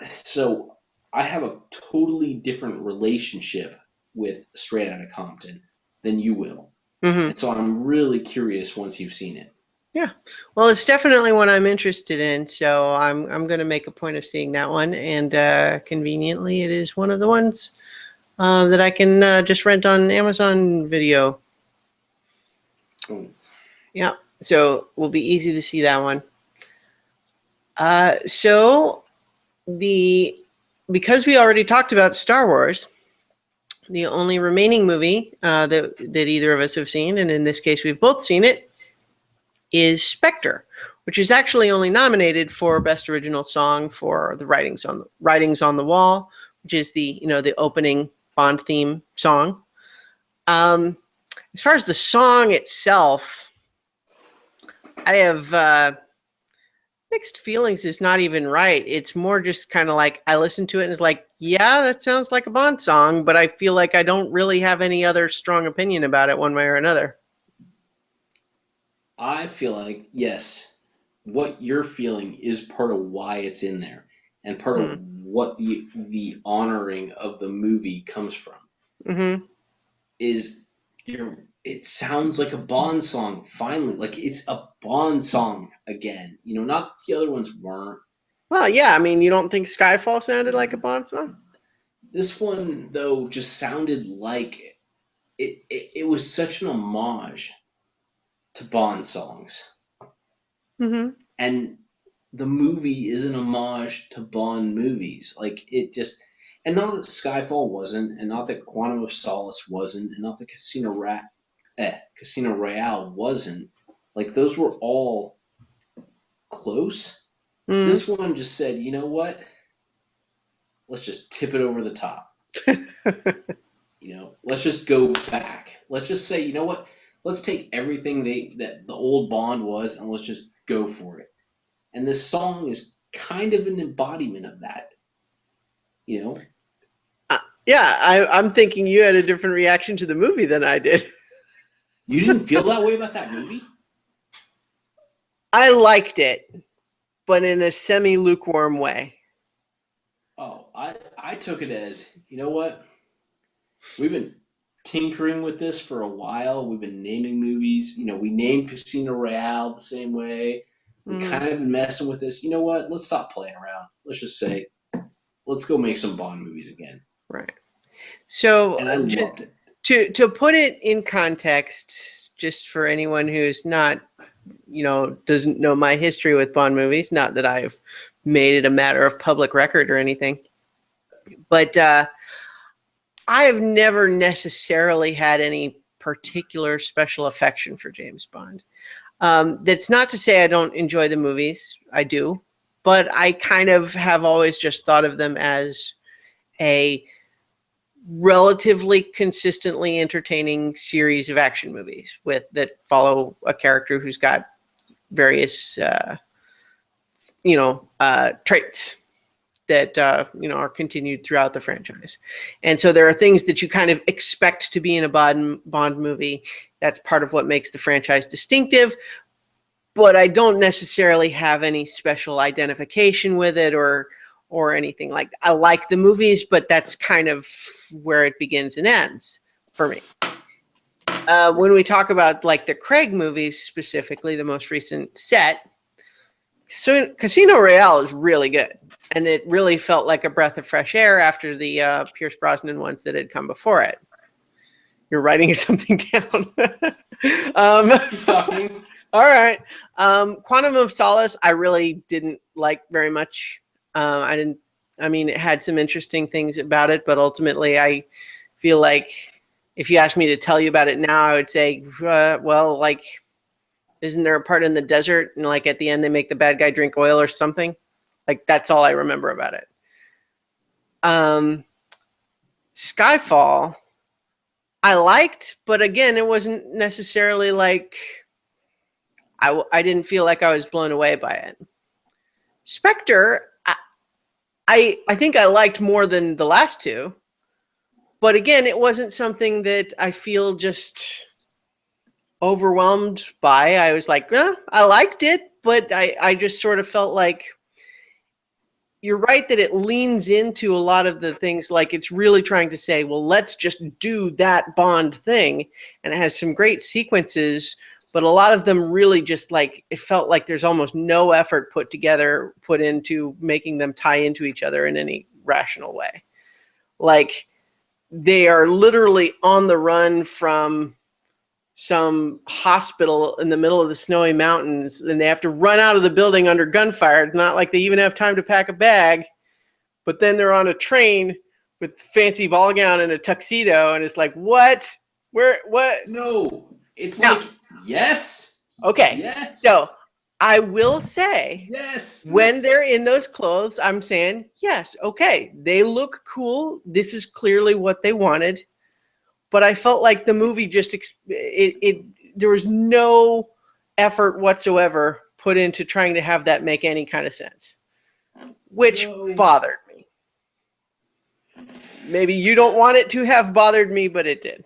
So I have a totally different relationship with Straight Outta Compton than you will. Hmm. And so I'm really curious once you've seen it. Yeah. Well, it's definitely one I'm interested in, so I'm going to make a point of seeing that one. And conveniently, it is one of the ones that I can just rent on Amazon Video. Oh, Yeah. So it will be easy to see that one. So the because we already talked about Star Wars, the only remaining movie that either of us have seen, and in this case we've both seen it, is Spectre, which is actually only nominated for Best Original Song for the Writings on the Wall, which is the opening Bond theme song. As far as the song itself, I have mixed feelings. Is not even right. It's more just kind of like I listen to it and it's like, yeah, that sounds like a Bond song, but I feel like I don't really have any other strong opinion about it one way or another. I feel like, yes, what you're feeling is part of why it's in there and part of Hmm. what the honoring of the movie comes from. Mm-hmm. Is it sounds like a Bond song finally. Like it's a Bond song again. Not the other ones weren't. Well, yeah. I mean, you don't think Skyfall sounded like a Bond song? This one though just sounded like it was such an homage to Bond songs. Mm-hmm. And the movie is an homage to Bond movies. Like it just, and not that Skyfall wasn't, and not that Quantum of Solace wasn't, and not that Casino Royale wasn't. Like those were all close. Mm. This one just said, you know what? Let's just tip it over the top. Let's just go back. Let's just say, you know what? Let's take everything that the old Bond was, and let's just go for it. And this song is kind of an embodiment of that. You know, Yeah, I'm thinking you had a different reaction to the movie than I did. you didn't feel that way about that movie? I liked it, but in a semi lukewarm way. Oh, I took it as, you know what? We've been tinkering with this for a while. We've been naming movies. We named Casino Royale the same way. We Mhm. kind of been messing with this. You know what? Let's stop playing around. Let's just say, let's go make some Bond movies again. Right. So And I loved it. to put it in context, just for anyone who's not, doesn't know my history with Bond movies, not that I've made it a matter of public record or anything, but I have never necessarily had any particular special affection for James Bond. That's not to say I don't enjoy the movies. I do, but I kind of have always just thought of them as a relatively consistently entertaining series of action movies with that follow a character who's got various traits that are continued throughout the franchise. And so there are things that you kind of expect to be in a Bond movie. That's part of what makes the franchise distinctive, but I don't necessarily have any special identification with it or anything like that. I like the movies, but that's kind of where it begins and ends for me. When we talk about like the Craig movies, specifically the most recent set, Casino Royale is really good, and it really felt like a breath of fresh air after the Pierce Brosnan ones that had come before it. You're writing something down. Keep talking. All right. Quantum of Solace, I really didn't like very much. I didn't. I mean, it had some interesting things about it, but ultimately, I feel like if you asked me to tell you about it now, I would say, well, like, isn't there a part in the desert and like at the end they make the bad guy drink oil or something? Like that's all I remember about it. Skyfall, I liked, but again, it wasn't necessarily like I didn't feel like I was blown away by it. Spectre, I think I liked more than the last two, but again, it wasn't something that I feel just overwhelmed by. I was like, I liked it, but I just sort of felt like you're right that it leans into a lot of the things, like it's really trying to say, well, let's just do that Bond thing. And it has some great sequences, but a lot of them really just like, it felt like there's almost no effort put into making them tie into each other in any rational way. Like they are literally on the run from some hospital in the middle of the snowy mountains, and they have to run out of the building under gunfire. It's not like they even have time to pack a bag, but then they're on a train with fancy ball gown and a tuxedo, and it's like, what? Where? What? No, it's now, like, yes. Okay. Yes. So I will say, yes. When they're in those clothes, I'm saying, yes, okay, they look cool. This is clearly what they wanted. But I felt like the movie just there was no effort whatsoever put into trying to have that make any kind of sense, which bothered me. Maybe you don't want it to have bothered me, but it did.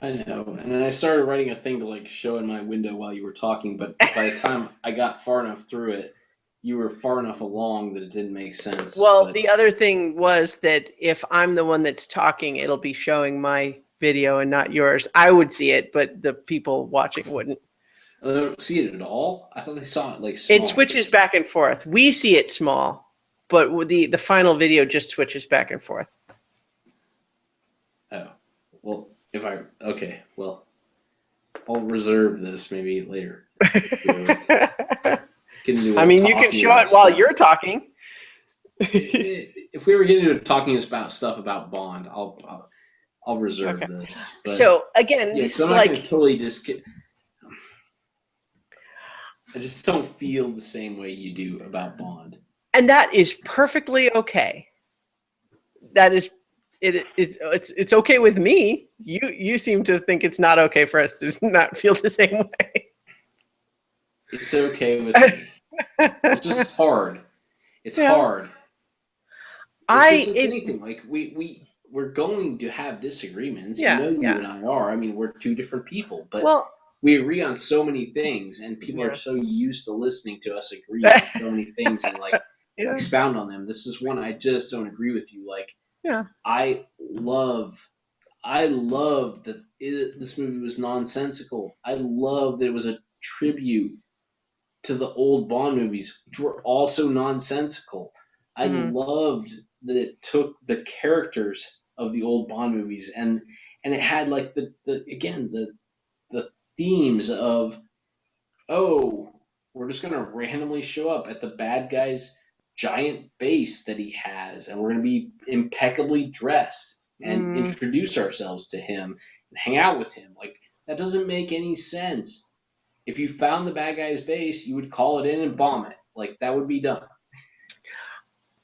I know, and then I started writing a thing to like show in my window while you were talking, but by the time I got far enough through it, you were far enough along that it didn't make sense. Well, the other thing was that if I'm the one that's talking, it'll be showing my video and not yours. I would see it, but the people watching wouldn't. They don't see it at all? I thought they saw it like small. It switches back and forth. We see it small, but the final video just switches back and forth. Oh, well, okay, well, I'll reserve this maybe later. I mean, you can show it while you're talking. If we were getting into talking about stuff about Bond, I'll reserve this. But, so again, yeah, so I'm not going to totally I just don't feel the same way you do about Bond, and that is perfectly okay. That is, it's okay with me. You seem to think it's not okay for us to not feel the same way. It's okay with me. It's just hard. It's hard. It's anything. Like we're going to have disagreements. Yeah, you and I are. I mean, we're two different people, but we agree on so many things, and people are so used to listening to us agree on so many things and like expound on them. This is one I just don't agree with you. Like, I love that this movie was nonsensical. I love that it was a tribute to the old Bond movies, which were also nonsensical. I Hmm. loved that it took the characters of the old Bond movies and it had like the again the themes of, oh, we're just gonna randomly show up at the bad guy's giant base that he has, and we're gonna be impeccably dressed and Mm. introduce ourselves to him and hang out with him. Like that doesn't make any sense. If you found the bad guy's base, you would call it in and bomb it. Like that would be done.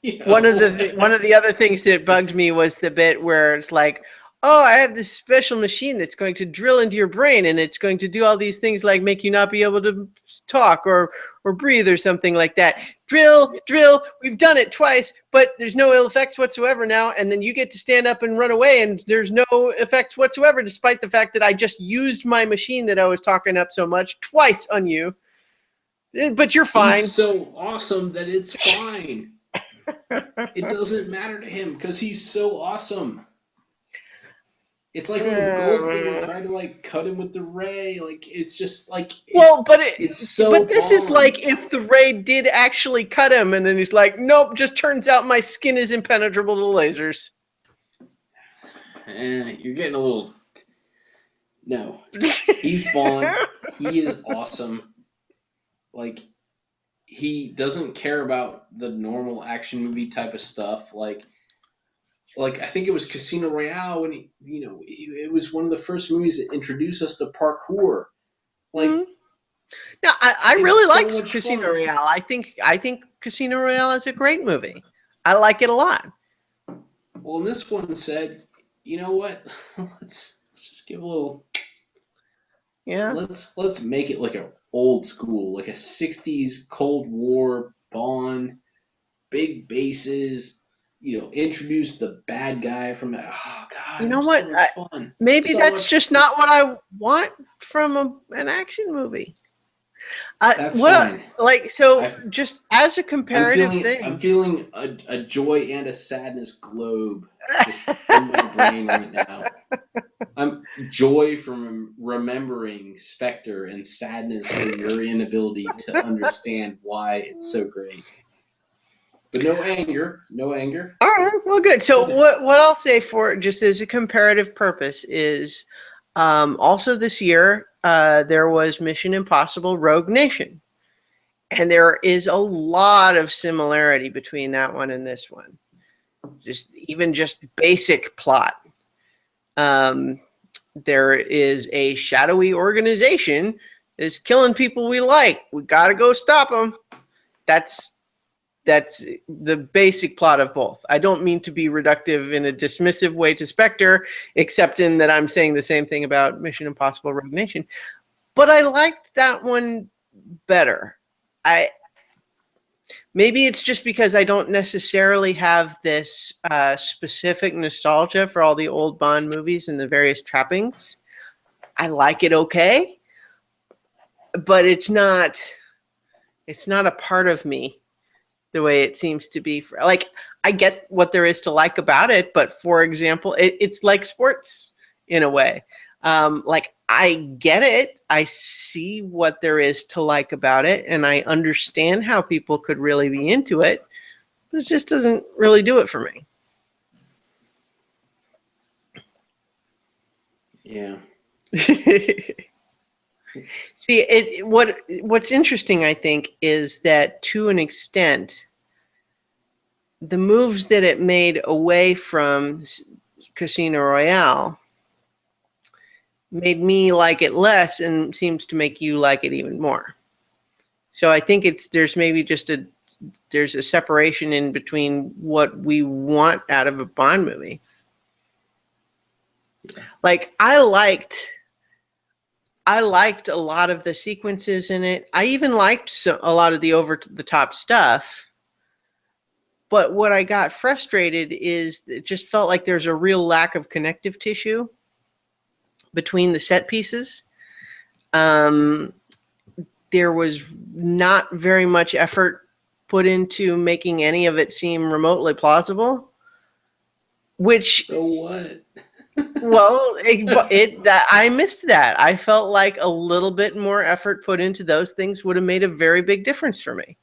You know? One of the other things that bugged me was the bit where it's like, oh, I have this special machine that's going to drill into your brain, and it's going to do all these things like make you not be able to talk or breathe or something like that. Drill, drill. We've done it twice, but there's no ill effects whatsoever now. And then you get to stand up and run away, and there's no effects whatsoever, despite the fact that I just used my machine that I was talking up so much twice on you. But you're fine. He's so awesome that it's fine. It doesn't matter to him because he's so awesome. It's like when Goldfinger tried to like cut him with the ray. Like it's just like Well, it's so but this is Bond. like if the ray did actually cut him, and then he's like, nope, just turns out my skin is impenetrable to lasers. You're getting a little. No, he's Bond. He is awesome. Like he doesn't care about the normal action movie type of stuff. Like I think it was Casino Royale when it was one of the first movies that introduced us to parkour. Like Mm-hmm. No, I it's really so like much Casino fun. Royale. I think Casino Royale is a great movie. I like it a lot. Well, and this one said, you know what? Let's just give a little. Yeah. Let's make it like a old school, like a '60s Cold War Bond, big bases. Introduce the bad guy from that. Oh God, You it know was so what? much fun. Maybe So that's much. just not what I want from an action movie. That's What fine. like so I just as a I'm comparative feeling I'm thing. feeling a joy and a sadness globe just in my brain right now. I'm joy from remembering Spectre and sadness from your inability to understand why it's so great. But no anger, no anger. All right, well, good. So Good. what I'll say for just as a comparative purpose is also this year there was Mission Impossible: Rogue Nation, and there is a lot of similarity between that one and this one. Just basic plot. Um, there is a shadowy organization is killing people we like. We got to go stop them. That's that's the basic plot of both. I don't mean to be reductive in a dismissive way to Spectre, except in that I'm saying the same thing about Mission Impossible: Rogue Nation. But I liked that one better. I Maybe it's just because I don't necessarily have this specific nostalgia for all the old Bond movies and the various trappings. I like it okay, but it's not a part of me the way it seems to be for like I get what there is to like about it, but for example, it's like sports in a way. Like I get it, I see what there is to like about it, and I understand how people could really be into it, but it just doesn't really do it for me. Yeah. See, what's interesting, I think, is that to an extent, the moves that it made away from Casino Royale made me like it less and seems to make you like it even more. So I think there's maybe just there's a separation in between what we want out of a Bond movie. Like I liked a lot of the sequences in it. I even liked a lot of the over the top stuff. But what I got frustrated is it just felt like there's a real lack of connective tissue between the set pieces. Um, there was not very much effort put into making any of it seem remotely plausible, which So what? Well, that I missed that. I felt like a little bit more effort put into those things would have made a very big difference for me.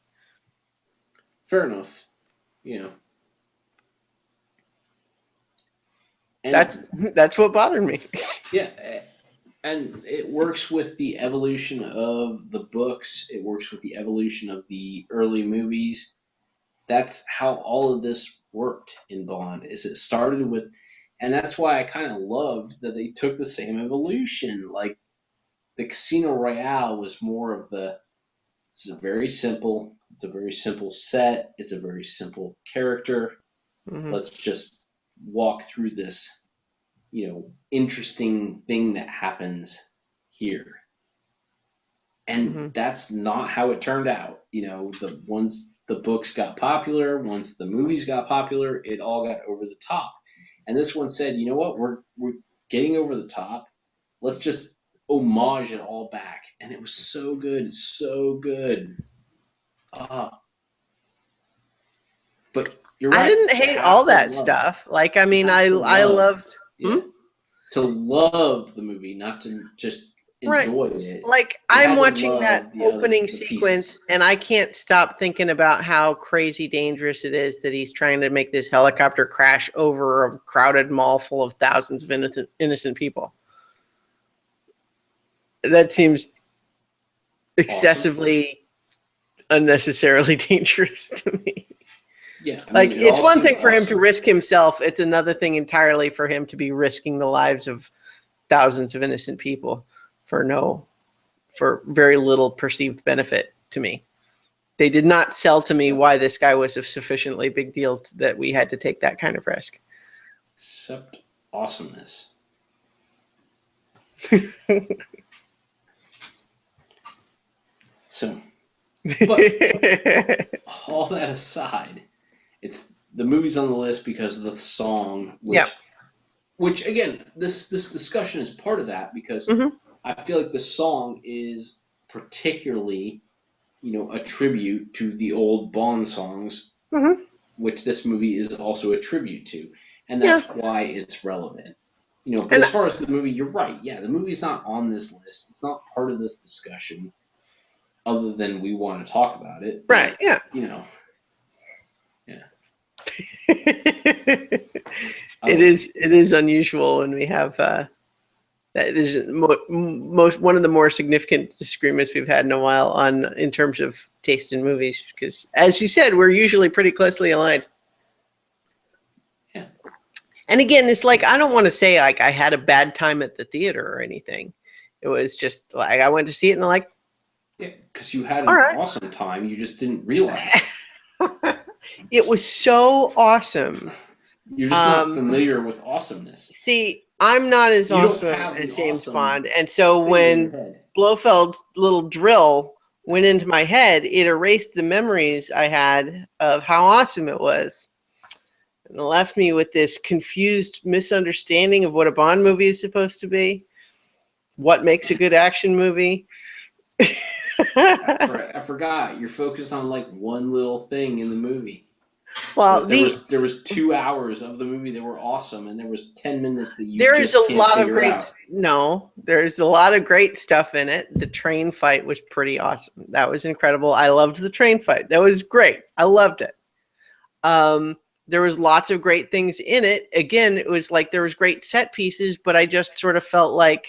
Fair enough. You know, That's and that's what bothered me. yeah, and it works with the evolution of the books. It works with the evolution of the early movies. That's how all of this worked in Bond. Is it started with, and that's why I kind of loved that they took the same evolution. Like the Casino Royale was more of the. This is a very simple. It's a very simple set. It's a very simple character. Hmm. Let's just walk through this, interesting thing that happens here. And Hmm. that's not how it turned out. The once the books got popular, once the movies got popular, it all got over the top. And this one said, you know what, we're getting over the top. Let's just homage it all back. And it was so good, so good. Uh, but you're I right. didn't You hate have all to that love. stuff. Like, I You mean, have to I love. loved. Hmm? Yeah. To love the movie, not to just Right. enjoy it. Like, You I'm had to watching that love opening the pieces. sequence and I can't stop thinking about how crazy dangerous it is that he's trying to make this helicopter crash over a crowded mall full of thousands of innocent people. That seems Awesome. excessively unnecessarily dangerous to me. Yeah, I Like, mean, it it's all one seemed thing for him to awesome. risk himself, it's another thing entirely for him to be risking the lives of thousands of innocent people for very little perceived benefit to me. They did not sell to me Except, why this guy was a sufficiently big deal that we had to take that kind of risk. except awesomeness. So, but all that aside, it's the movie's on the list because of the song, Yeah. which again, this discussion is part of that because Hmm. I feel like the song is particularly, a tribute to the old Bond songs, Hmm. which this movie is also a tribute to, and Yeah. that's why it's relevant. But And as far as the movie, you're right. Yeah, the movie's not on this list. It's not part of this discussion, other than we want to talk about it. right, But yeah. yeah. It is unusual when we have that is most one of the more significant disagreements we've had in a while on in terms of taste in movies because as you said we're usually pretty closely aligned. Yeah. And again, it's like I don't want to say like I had a bad time at the theater or anything. It was just like I went to see it and I'm like, Yeah, because you had all an right. awesome time, you just didn't realize it. It was so awesome. You're just not Um, familiar with awesomeness. See, I'm not as You don't awesome have the as James awesome Bond, and so thing in your when head. Blofeld's little drill went into my head, it erased the memories I had of how awesome it was. And it left me with this confused misunderstanding of what a Bond movie is supposed to be, what makes a good action movie. I forgot. You're focused on like one little thing in the movie. Well, But there was 2 hours of the movie that were awesome, and there was 10 minutes that you there is a just can't lot of figure great. out. No, there's a lot of great stuff in it. The train fight was pretty awesome. That was incredible. I loved the train fight. That was great. I loved it. There was lots of great things in it. Again, it was like there was great set pieces, but I just sort of felt like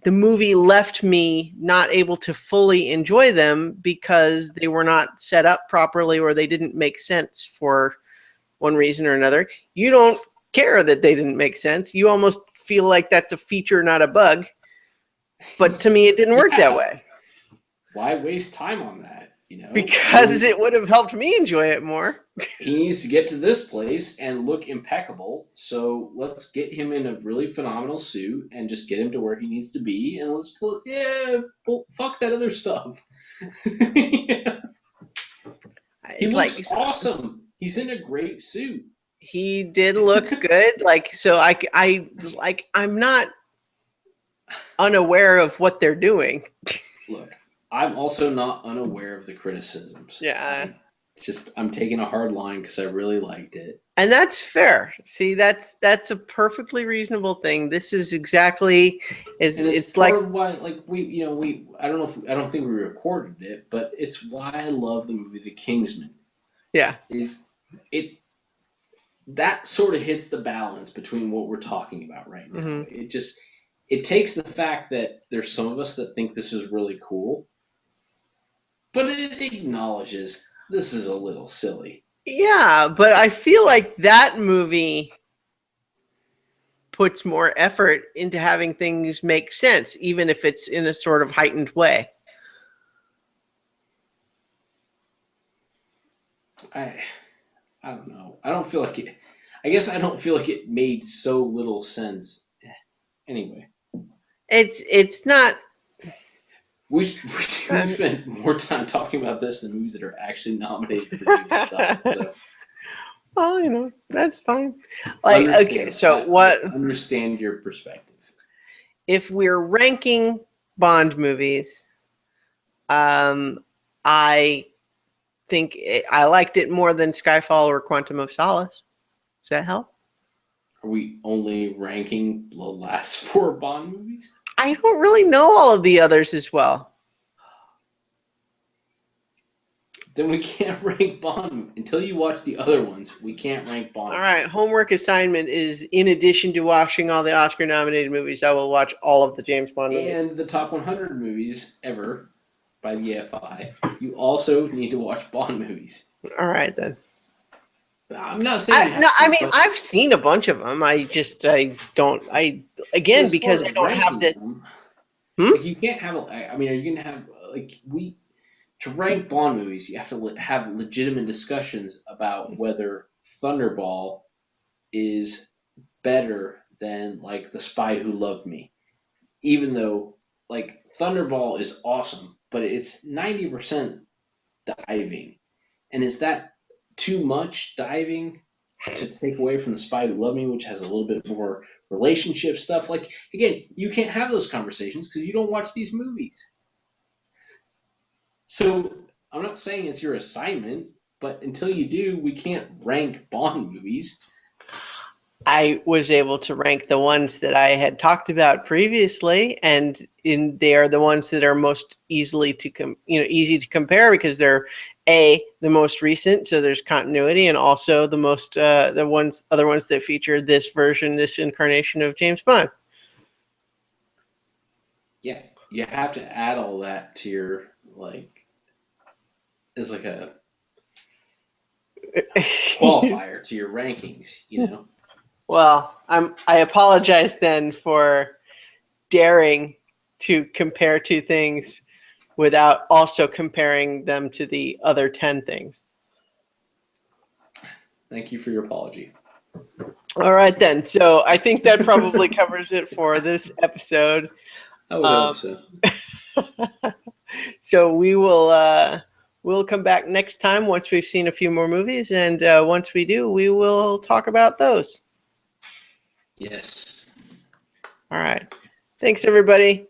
the movie left me not able to fully enjoy them because they were not set up properly or they didn't make sense for one reason or another. You don't care that they didn't make sense. You almost feel like that's a feature, not a bug. But to me, it didn't work that Yeah. way. Why waste time on that? Because it would have helped me enjoy it more. He needs to get to this place and look impeccable. So let's get him in a really phenomenal suit and just get him to where he needs to be. And fuck that other stuff. Yeah. He It's like looks awesome. He's in a great suit. he did look good. Like so, I'm not unaware of what they're doing. Look, I'm also not unaware of the criticisms. Yeah. I'm taking a hard line because I really liked it. And that's fair. See, that's a perfectly reasonable thing. This is exactly is And it's it's like part of why, like we I don't know if I don't think we recorded it, but it's why I love the movie The Kingsman. yeah. Is it that sort of hits the balance between what we're talking about right now. Hmm. It takes the fact that there's some of us that think this is really cool, but it acknowledges this is a little silly. Yeah, but I feel like that movie puts more effort into having things make sense, even if it's in a sort of heightened way. I I don't know. I don't feel like it. I guess I don't feel like it made so little sense. Anyway, It's not. we spent more time talking about this than movies that are actually nominated for good stuff. So Well, that's fine. Like, okay, understand. so what I understand your perspective. if we're ranking Bond movies? I think I liked it more than Skyfall or Quantum of Solace. Does that help? Are we only ranking the last four Bond movies? I don't really know all of the others as well. Then we can't rank Bond until you watch the other ones. We can't rank Bond. All right, homework assignment is in addition to watching all the Oscar-nominated movies, I will watch all of the James Bond movies. And the top 100 movies ever by the AFI. You also need to watch Bond movies. All right then. I'm not saying. I've seen a bunch of them. I don't. Because I don't have the. Like you can't have. I mean, are you gonna have to rank Bond movies? You have to have legitimate discussions about whether Thunderball is better than like The Spy Who Loved Me, even though like Thunderball is awesome, but it's 90% diving, and is that too much diving to take away from The Spy Who Loved Me, which has a little bit more relationship stuff? Like, again, you can't have those conversations because you don't watch these movies. So I'm not saying it's your assignment, but until you do, we can't rank Bond movies. I was able to rank the ones that I had talked about previously, and they are the ones that are most easy to compare because they're the most recent, so there's continuity, and also the most other ones that feature this incarnation of James Bond. Yeah, you have to add all that to your as like a qualifier to your rankings, Well, I apologize then for daring to compare two things without also comparing them to the other 10 things. Thank you for your apology. All right then. So I think that probably covers it for this episode. I would hope so. So we'll come back next time once we've seen a few more movies, and once we do, we will talk about those. Yes. All right. Thanks, everybody.